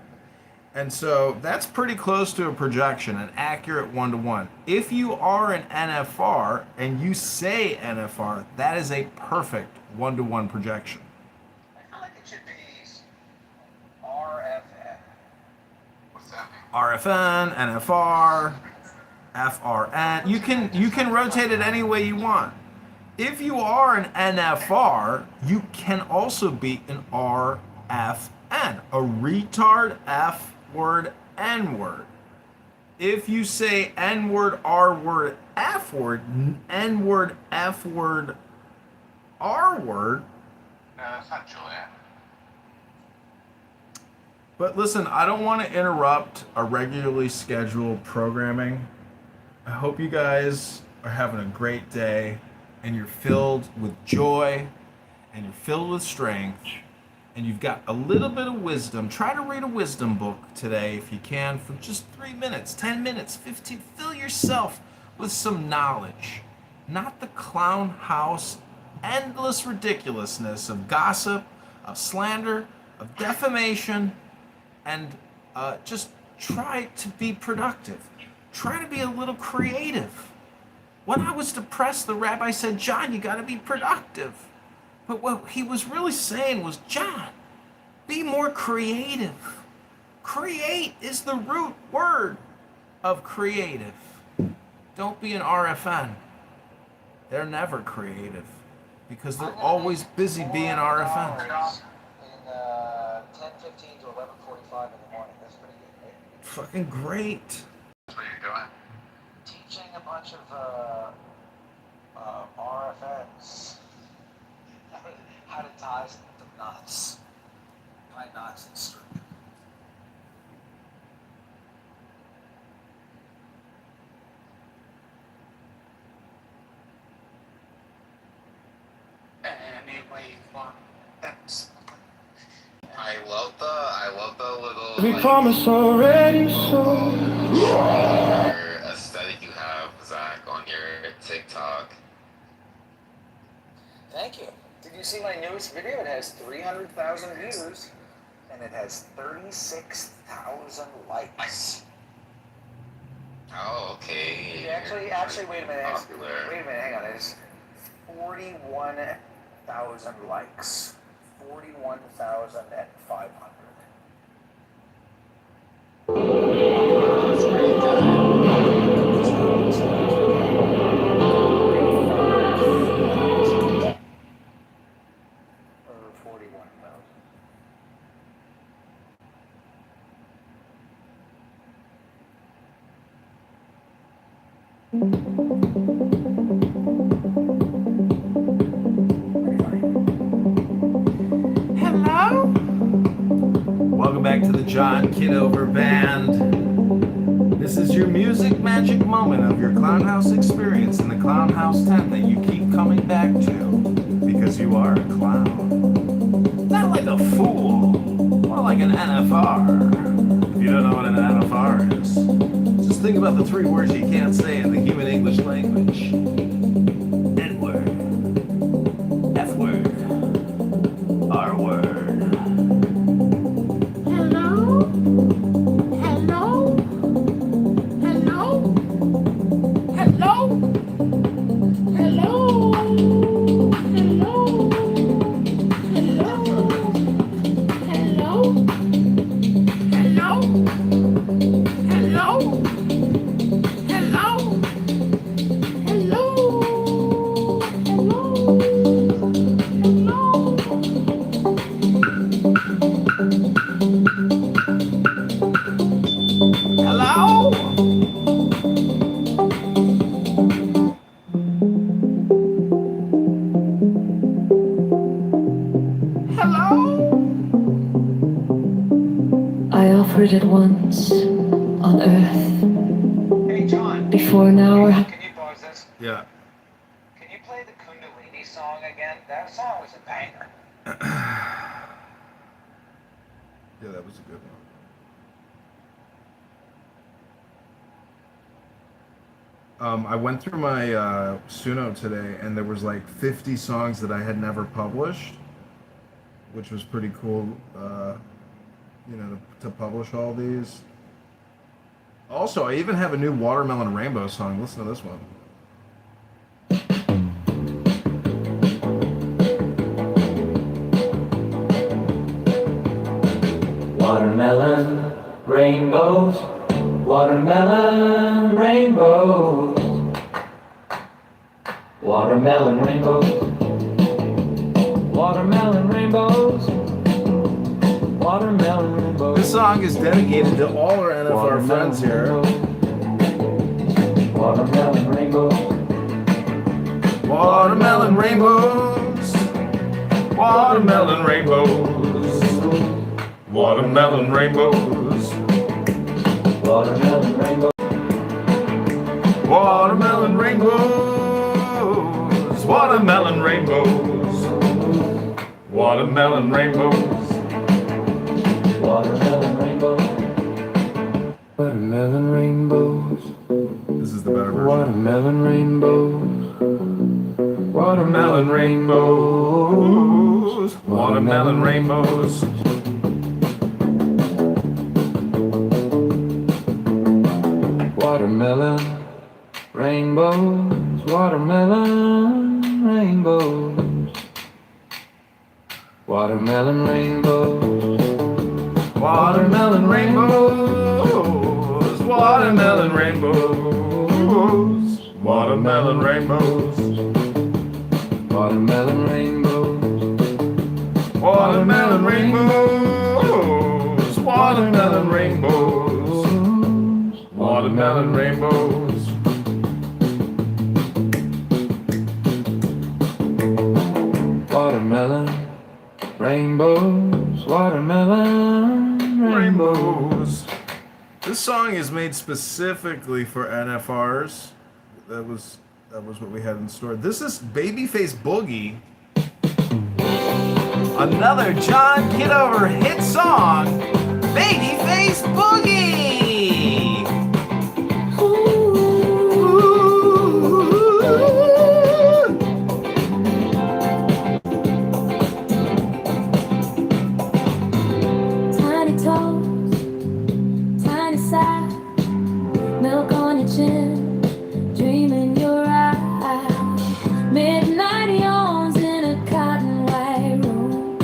And so that's pretty close to a projection, an accurate one-to-one. If you are an NFR and you say NFR, that is a perfect one-to-one projection. I feel like it should be RFN. What's that mean? RFN, NFR, FRN. You can rotate it any way you want. If you are an NFR, you can also be an RFN, a retard F word N-word. If you say N-word, R-word, F-word, N-word, F-word, R-word. No, that's not Julian. But listen, I don't want to interrupt our regularly scheduled programming. I hope you guys are having a great day and you're filled with joy and you're filled with strength and you've got a little bit of wisdom. Try to read a wisdom book today if you can for just 3 minutes, 10 minutes, 15. Fill yourself with some knowledge, not the clown house, endless ridiculousness of gossip, of slander, of defamation, and just try to be productive. Try to be a little creative. When I was depressed, the rabbi said, "John, you got to be productive." But what he was really saying was, "John, be more creative." Create is the root word of creative. Don't be an RFN. They're never creative because they're always busy being RFN. In 10:15 to 11:45 in the morning. That's pretty good, right? Fucking great. That's what you're doing. Teaching a bunch of RFNs how to tie the knots. Tie knots and string. Anyway, that's. I love the little. We promise already, so Aesthetic you have, Zach, on your TikTok. Thank you. Did you see my newest video? It has 300,000 views and it has 36,000 likes. Oh, okay. Actually, wait a minute. Popular. Wait a minute, hang on. It's 41,000 likes. 41,500. That's pretty good. Or 41,000. Hello? Welcome back to the John Kitover Band. This is your music magic moment of your clown house experience in the clown house tent that you keep coming back to because you are a clown. Not like a fool, more like an NFR. If you don't know what an NFR is, just think about the three words you can't say in the human English language. N-word, F-word, R-word. Hello? Hello? Hello? Hello? Hello? Hello? Hello? Hello? Hello? Hello? Hello? I offered it once on Earth. Hey, John. Before now, Can you pause this? Yeah. Can you play the Kundalini song again? That song was a banger. Yeah, that was a good one. I went through my Suno today, and there was like 50 songs that I had never published, which was pretty cool. To publish all these. Also, I even have a new Watermelon Rainbow song. Listen to this one. Watermelon rainbows, watermelon rainbows, watermelon rainbows, watermelon rainbows, watermelon rainbows. This song is dedicated to all our NFR friends here. Watermelon rainbows, Watermelon rainbows, watermelon rainbows, watermelon rainbows, watermelon rainbows, watermelon rainbows, watermelon rainbows, watermelon rainbows, watermelon rainbows, watermelon rainbows. This is the better version. Watermelon rainbows, Watermelon rainbows, watermelon rainbows. watermelon rainbows, watermelon rainbows, watermelon rainbows, Watermelon rainbows, watermelon rainbows, watermelon rainbows, watermelon rainbows, watermelon rainbows, watermelon rainbows, watermelon rainbows. watermelon rainbows, watermelon rainbows. This song is made specifically for NFRs. That was what we had in store. This is Babyface Boogie. Another John Kitover hit song, Babyface Boogie. Tiny toes, tiny side, milk on your chin, dream in your eye. Midnight yawns in a cotton white room.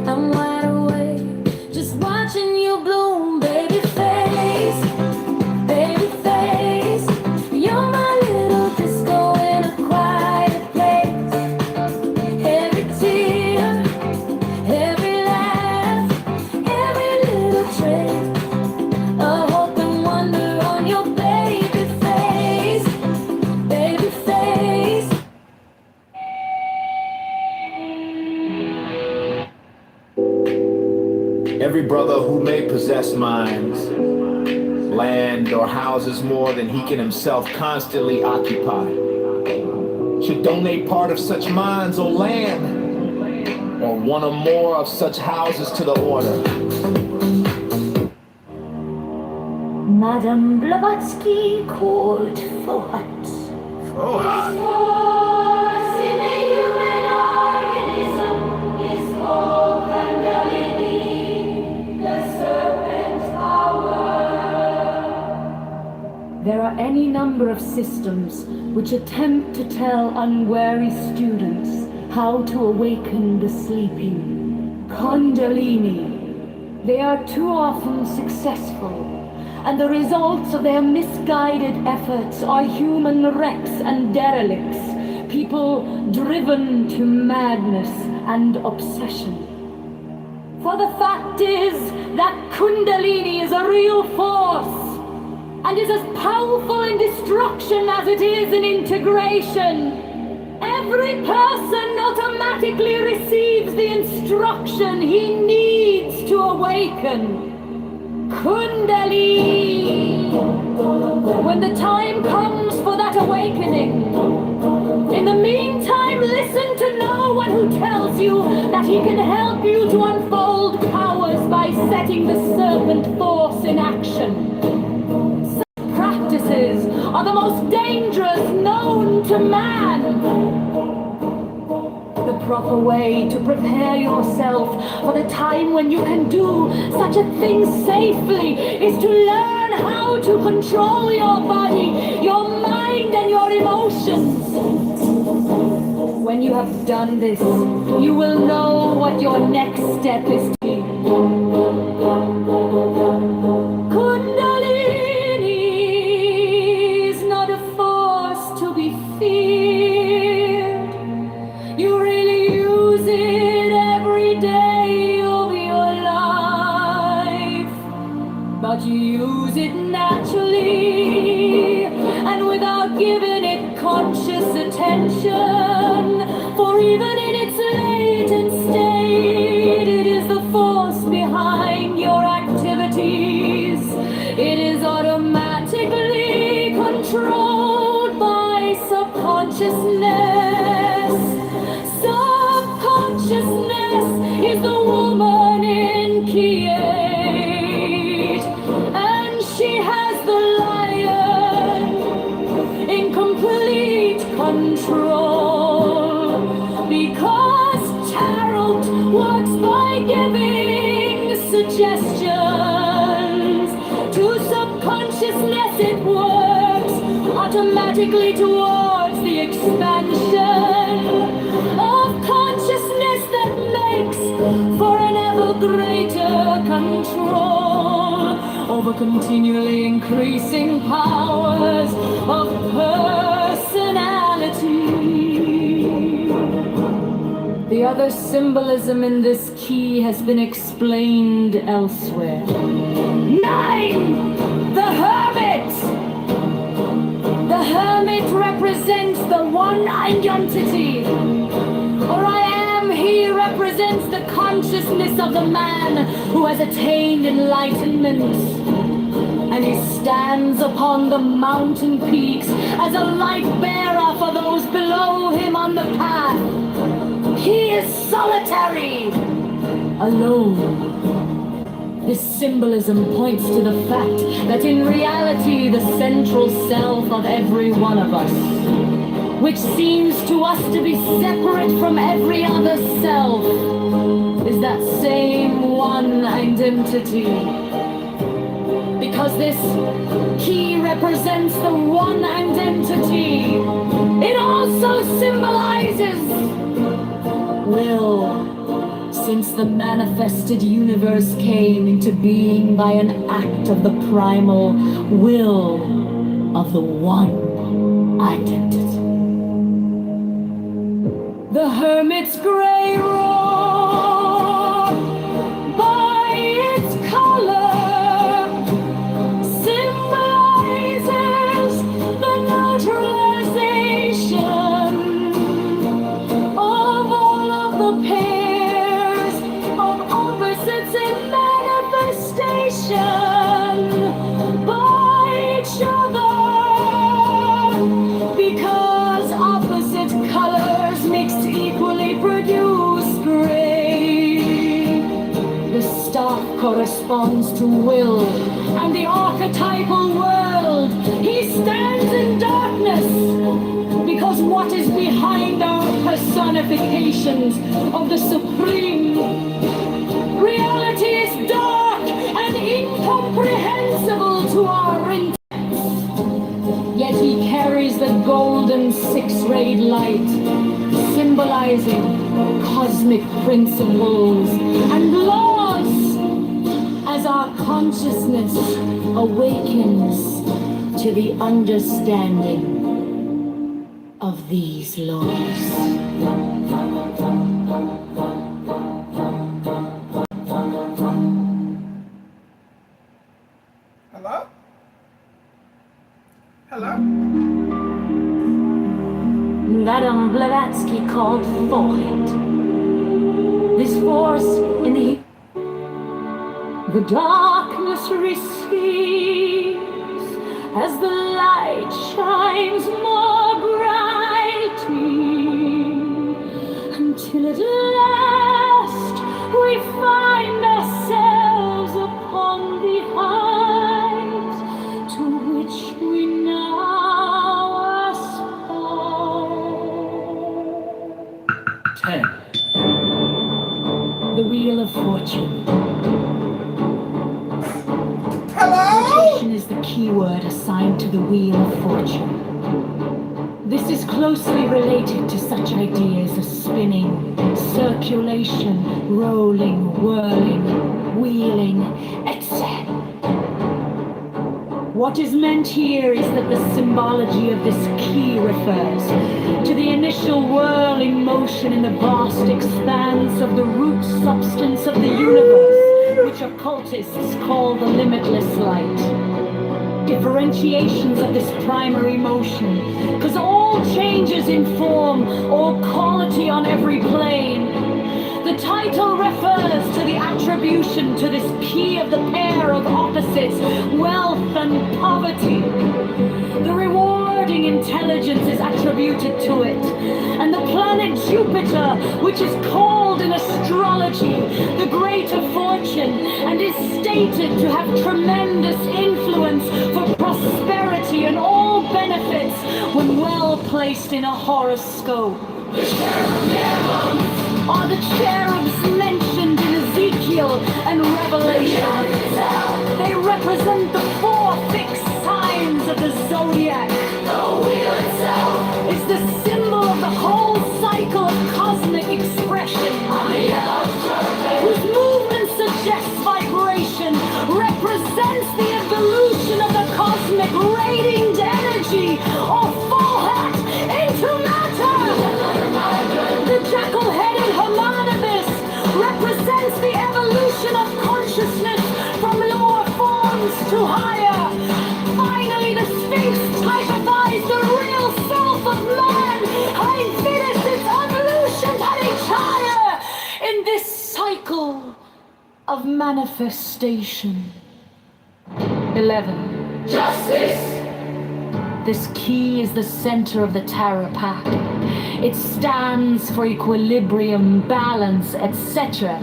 I'm wide awake, just watching you bloom, baby face. every brother who may possess mines, land or houses more than he can himself constantly occupy, should donate part of such mines or land, or one or more of such houses to the order. Madame Blavatsky called for what? Oh, hot. Force in a human organism is called Kundalini, the serpent power. There are any number of systems which attempt to tell unwary students how to awaken the sleeping. Kundalini. They are too often successful, and the results of their misguided efforts are human wrecks and derelicts, people driven to madness and obsession. For the fact is that Kundalini is a real force, and is as powerful in destruction as it is in integration. Every person automatically receives the instruction he needs to awaken. Kundalini. When the time comes for that awakening, in the meantime, listen to no one who tells you that he can help you to unfold powers by setting the serpent force in action. Such practices are the most dangerous known to man. The proper way to prepare yourself for the time when you can do such a thing safely is to learn how to control your body, your mind, and your emotions. When you have done this, you will know what your next step is to be. Kundalini is not a force to be feared. You really use it every day of your life, but you use it naturally and without giving it conscious attention, for even in its latent state, it is the force behind your activities. It is automatically controlled by subconsciousness. Subconsciousness is the woman in Kiev, and she has the lion in complete control, because tarot works by giving suggestions. To subconsciousness it works automatically towards the expansion of consciousness that makes for an ever greater control over continually increasing powers of personality. The other symbolism in this key has been explained elsewhere. 9! The Hermit! The Hermit represents the one identity. Or I am, he represents the consciousness of the man who has attained enlightenment. And he stands upon the mountain peaks as a light bearer for those below him on the path. He is solitary, alone. This symbolism points to the fact that in reality the central self of every one of us, which seems to us to be separate from every other self, is that same one identity. Because this key represents the one identity, it also symbolizes will. Since the manifested universe came into being by an act of the primal will of the one identity. The Hermit's gray roar, by its color, symbolizes the neutralization of all of the pairs of opposites in manner. corresponds to will and the archetypal world. He stands in darkness because what is behind our personifications of the supreme reality is dark and incomprehensible to our intellect. Yet he carries the golden six-rayed light, symbolizing cosmic principles and laws as our consciousness awakens to the understanding of these laws. Hello? Hello? Madame Blavatsky called forth this force in the darkness recedes as the light shines more brightly, until at last we find ourselves upon the height to which we now aspire. 10. The Wheel of Fortune. Fortune is the keyword assigned to the Wheel of Fortune. This is closely related to such ideas as spinning, circulation, rolling, whirling, wheeling, etc. What is meant here is that the symbology of this key refers to the initial whirling motion in the vast expanse of the root substance of the universe, which occultists call the limitless light. Differentiations of this primary motion, because all changes in form or quality on every plane. The title refers to the attribution to this key of the pair of opposites, wealth and poverty. The rewarding intelligence is attributed to it, and the planet Jupiter, which is called in astrology the Great of Fortune, and is stated to have tremendous influence for prosperity and all benefits when well placed in a horoscope. Are the cherubs mentioned in Ezekiel and Revelation? They represent the 4 fixed signs of the zodiac. The wheel itself is the symbol of the whole cycle of cosmic expression, whose movement suggests vibration, represents the evolution of the cosmic radiant energy, or full hat into matter. The jackal-headed Hermanibus represents the evolution of consciousness from lower forms to higher. Finally, the Sphinx typifies the real self of man, having finished its evolution at each higher in this cycle of manifestation. 11. Justice. This key is the center of the tarot pack. It stands for equilibrium, balance, etc.,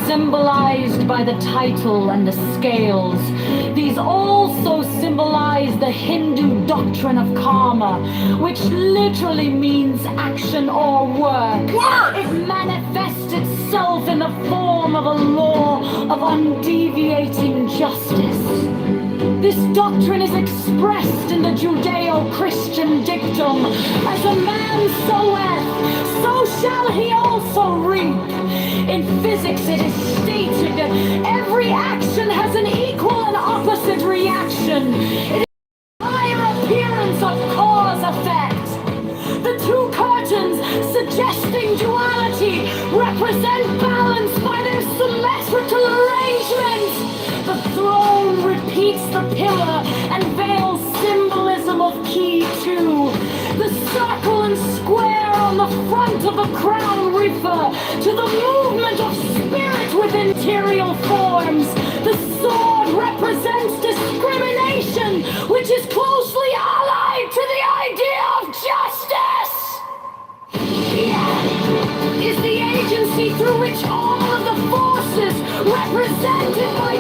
symbolized by the title and the scales. These also symbolize the Hindu doctrine of karma, which literally means action or work. It manifests itself in the form of a law of undeviating justice. This doctrine is expressed in the Judeo-Christian dictum, as a man soweth, so shall he also reap. In physics it is stated that every action has an equal and opposite reaction. It is a higher appearance of cause-effect. The 2 curtains, suggesting duality, represent balance by their symmetrical arrangement. The throne repeats the pillar and veils symbolism of key 2. The circle and square on the front of the crown refer to the movement of spirit with interior forms. The sword represents discrimination, which is closely allied to the idea of justice. Is the agency through which all of the forces represented by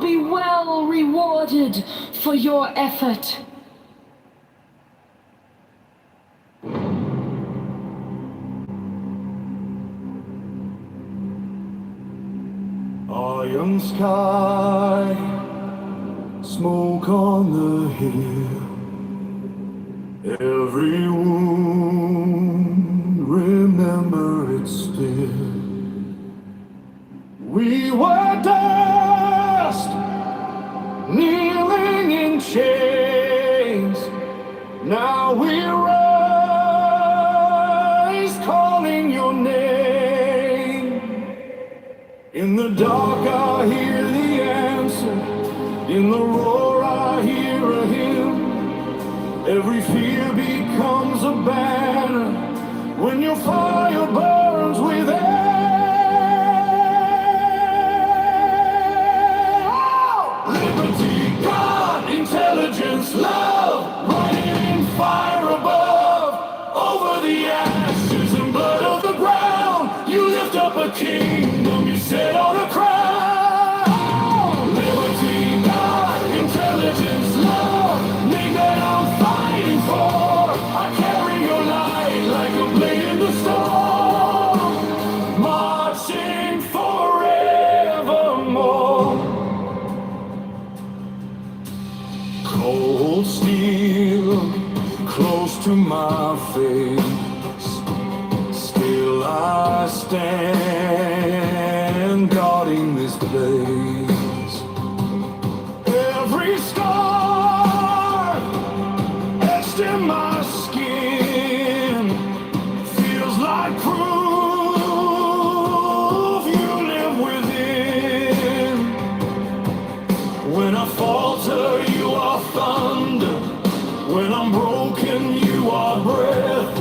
be well rewarded for your effort. Iron sky, smoke on the hill. Every wound, remember it still. We were dust, kneeling in chains. Now we rise, calling your name. In the dark I hear the answer. In the roar I hear a hymn. Every fear becomes a banner when your fire burns within. Liberty, God, intelligence, love, running in fire above. Over the ashes and blood of the ground, you lift up a kingdom, you set on a crown. Liberty, God, intelligence, love, name that I'm fighting for. I carry your light like a blade in the storm, marching forevermore. Cold steel, close to my face, still I stand guarding this place. Every scar etched in my skin feels like proof you live within. When I falter, you are thunder. When I'm broken, you are breath.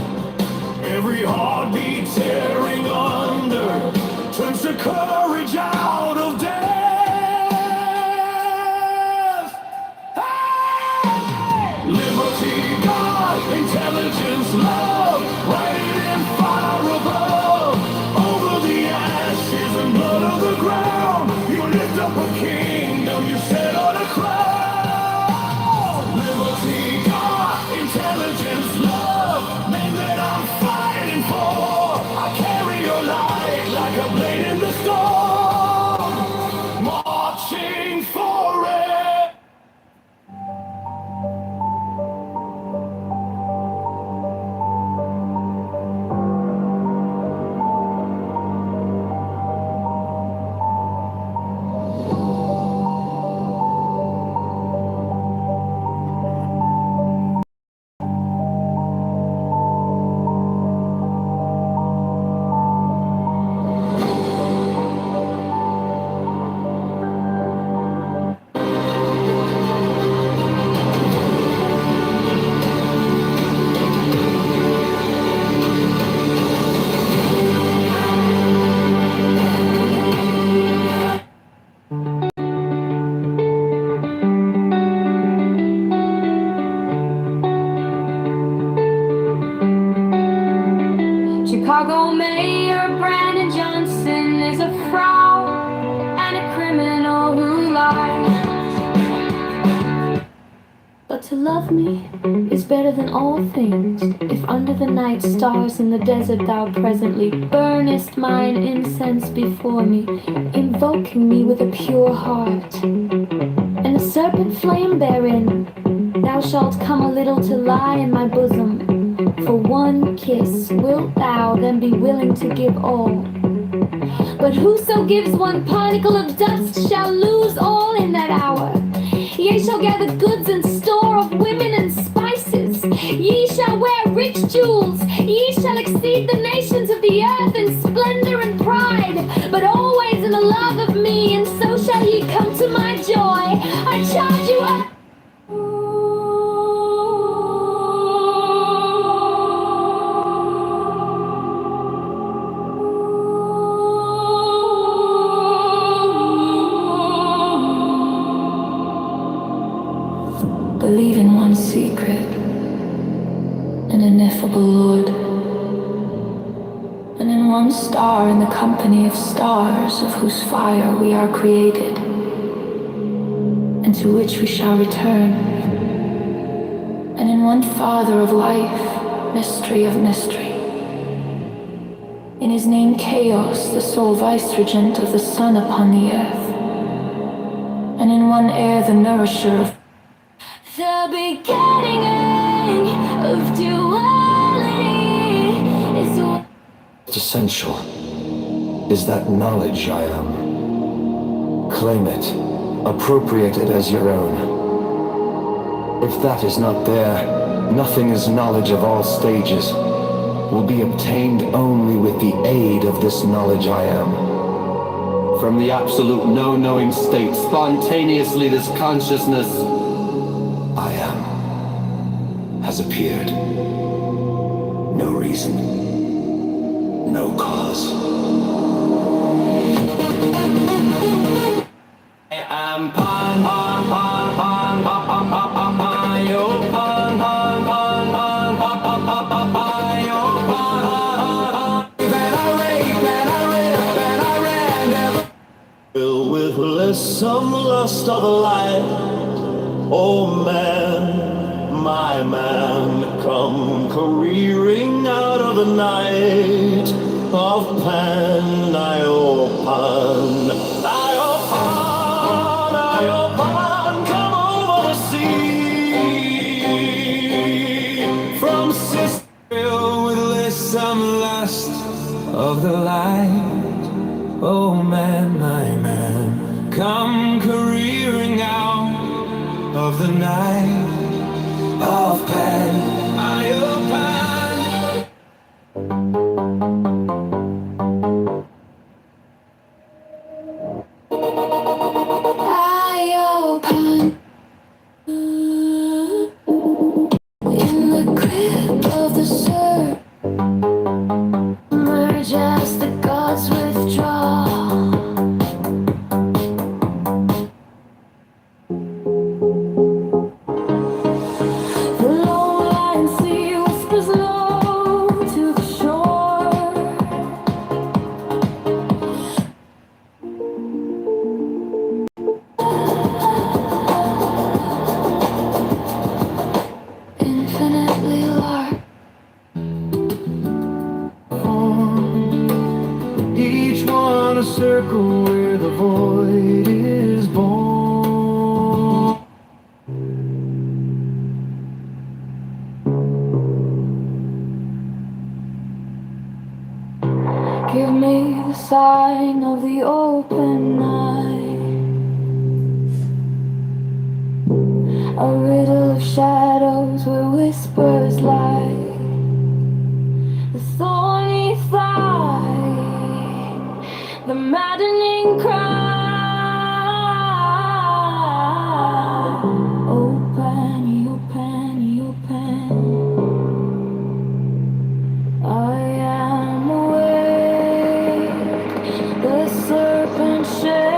Every heartbeat tearing under turns to courage out of death. Hey! Liberty, God, intelligence, love, writing in fire above. Over the ashes and blood of the ground, you lift up a kingdom, you set on a crown. Liberty, God, intelligence, love, name that I'm fighting for. I carry your light like a blade in the storm, marching for it. Chicago Mayor Brandon Johnson is a fraud and a criminal who lies. But to love me is better than all things. If under the night stars in the desert thou presently burnest mine incense before me, invoking me with a pure heart, and a serpent flame therein, thou shalt come a little to lie in my bosom. For one kiss wilt thou then be willing to give all. But whoso gives one particle of dust shall lose all in that hour. Ye shall gather goods and store of women and spices. Ye shall wear rich jewels. Ye shall exceed the nations of the earth in splendor and pride, but always in the love of me, and so shall ye come to my joy. I charge you up. Believe in one secret, an ineffable Lord, and in one star in the company of stars of whose fire we are created. into which we shall return. And in one Father of life, mystery of mystery. In his name Chaos, the sole vicegerent of the sun upon the earth. And in one air, the nourisher of The beginning of duality is what What's essential is that knowledge I am. Claim it, appropriate it as your own. If that is not there, nothing is knowledge of all stages, will be obtained only with the aid of this knowledge I am. From the absolute no-knowing state, spontaneously this consciousness, I am, has appeared. No reason, no cause. I'm pan, pan, pan, pan, pan, pan, pan, pan, pan, yo, pan, pan, pan, pan, pan, pan, pan, pan, pan, yo, pan, pan, pan, filled with some lust of light. Oh man, my man, come careering out of the night of Pan, Iopan, Iopan, Iopan, come over the sea from Sicily with some lust of the light. Oh man, my man, come careering out of the night of Pan, Iopan. Iopan. In the grip of the surf, merge as the gods withdraw. The low-lying sea whispers low to the shore. Infinitely large. Each one a circle where the void is born. Give me the sign of the open eye, a riddle of shadows where whispers lie, the thorny thigh, the maddening cry. Open, open, open. I am awake, the serpent shakes.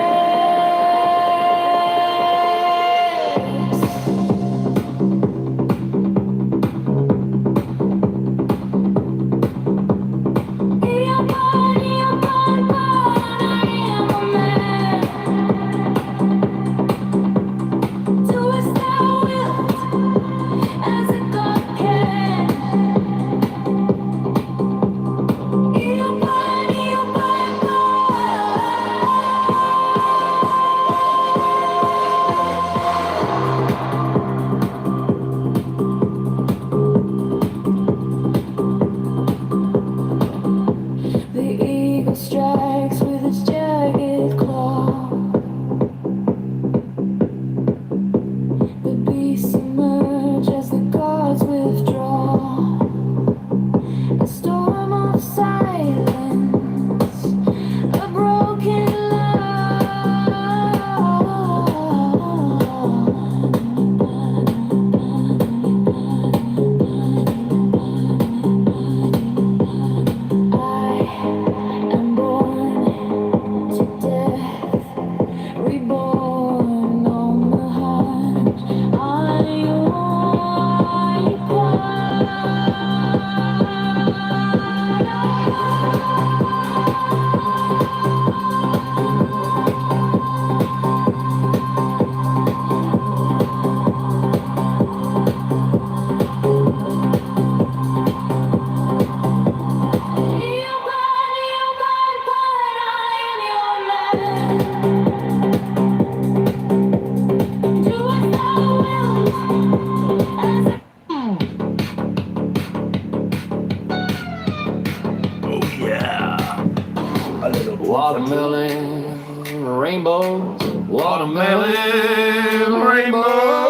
Watermelon rainbow.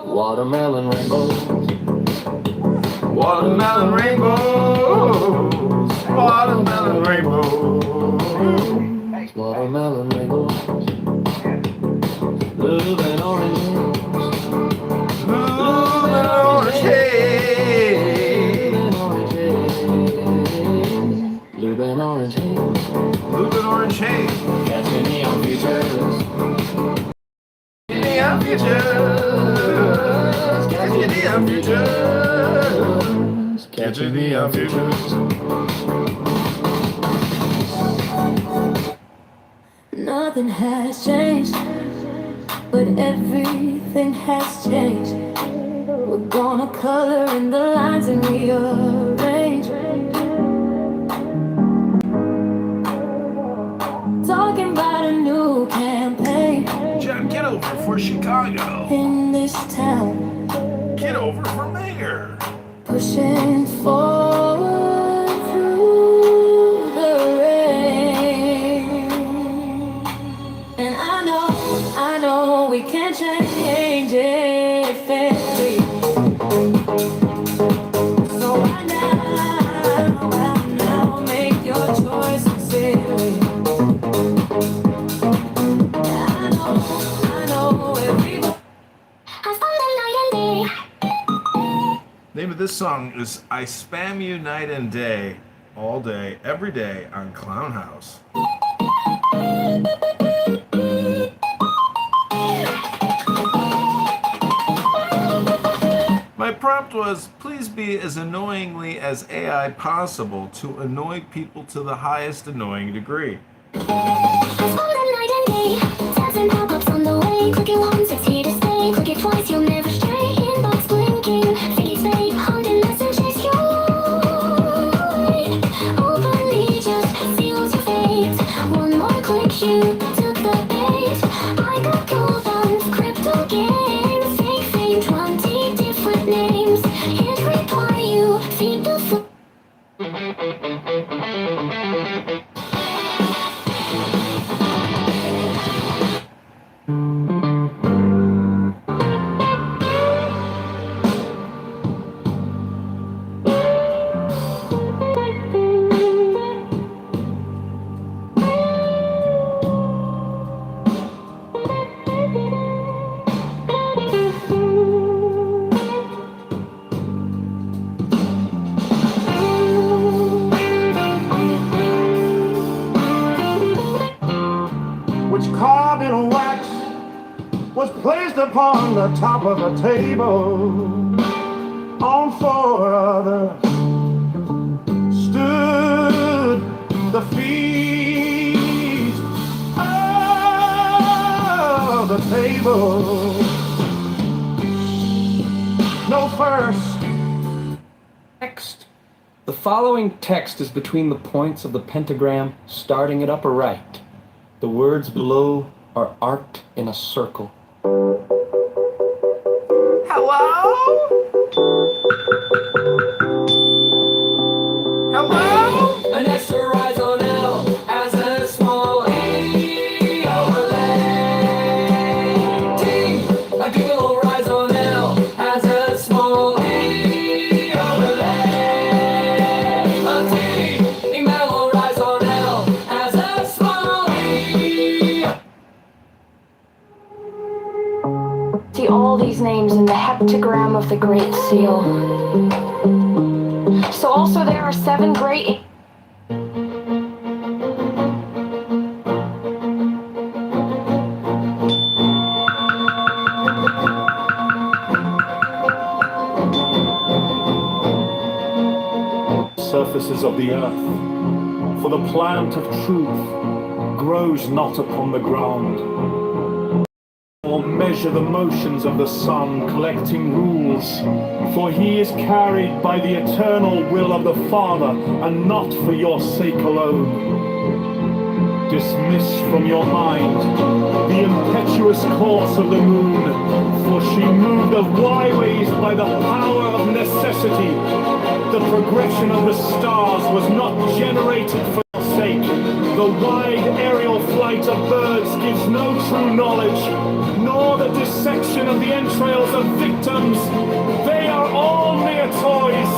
Watermelon rainbows. Watermelon rainbows. Watermelon rainbows. Watermelon rainbows. Blue and orange. Blue and orange haze. Blue and orange haze. Blue and orange haze. Catching neon futures. Neon futures. Catching neon futures. Catching neon futures. Nothing has changed, but everything has changed. We're gonna color in the lines and rearrange. Talking about a new campaign John Kitover for Chicago. in this town, Kitover for mayor. pushing forward through the rain. And I know we can change it fairly. So right now, make your choice sincerely. I know everybody. Name of this song is I Spam You Night and Day, all day, every day on Clown House. My prompt was, please be as annoyingly as AI possible to annoy people to the highest annoying degree. You took the bait. I got gold on crypto games. Fake fame, 20 different names. Hit reply, you feed the flow. Which carbon wax was placed upon the top of a table. On four others stood the feet of the table. No first. Next. The following text is between the points of the pentagram, starting at upper right. The words below are arced in a circle. Hello? Hello? An extra rise on L as a small E overlay. T, a giggle rise on L as a small E overlay. A T, a mellow rise on L as a small E. See all these names in the heptagram of the Great Seal. So also there are 7 great... Surfaces of the earth, for the plant of truth grows not upon the ground. Or measure the motions of the sun, collecting rules, for he is carried by the eternal will of the Father, and not for your sake alone. Dismiss from your mind the impetuous course of the moon, for she moved of Y-ways by the power of necessity. The progression of the stars was not generated for of birds gives no true knowledge, nor the dissection of the entrails of victims. They are all mere toys,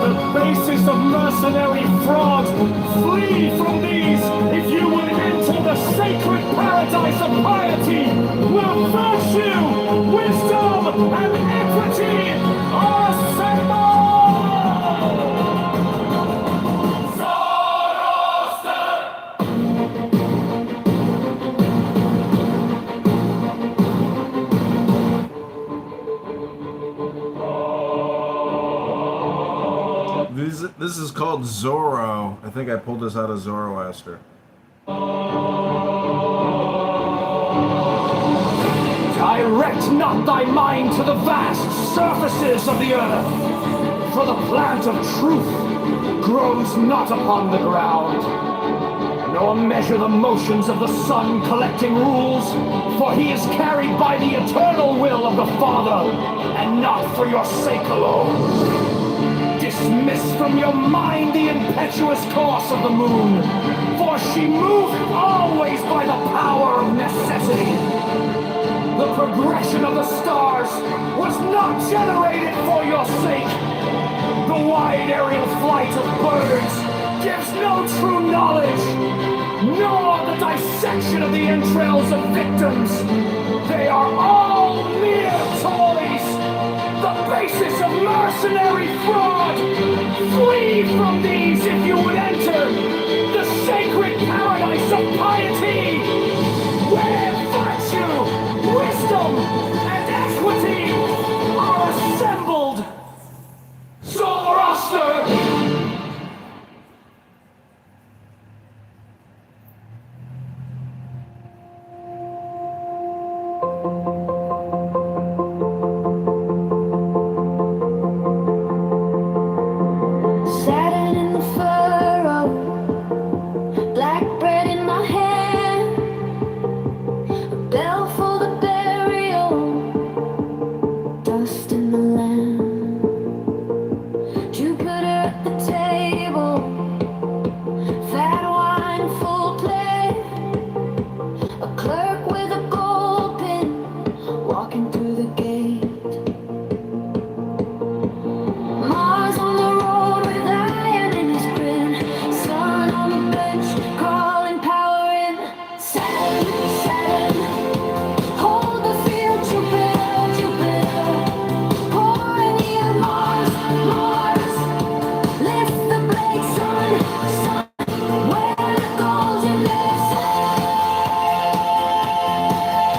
the basis of mercenary fraud. Flee from these if you would enter the sacred paradise of piety, where virtue, wisdom, and equity are assembled! This is called Zorro. I think I pulled this out of Zoroaster. Direct not thy mind to the vast surfaces of the earth, for the plant of truth grows not upon the ground. Nor measure the motions of the sun collecting rules, for he is carried by the eternal will of the Father, and not for your sake alone. Dismiss from your mind the impetuous course of the moon, for she moveth always by the power of necessity. The progression of the stars was not generated for your sake. The wide aerial flight of birds gives no true knowledge, nor the dissection of the entrails of victims. They are all mere toys, the basis of mercenary fraud. Flee from these if you would enter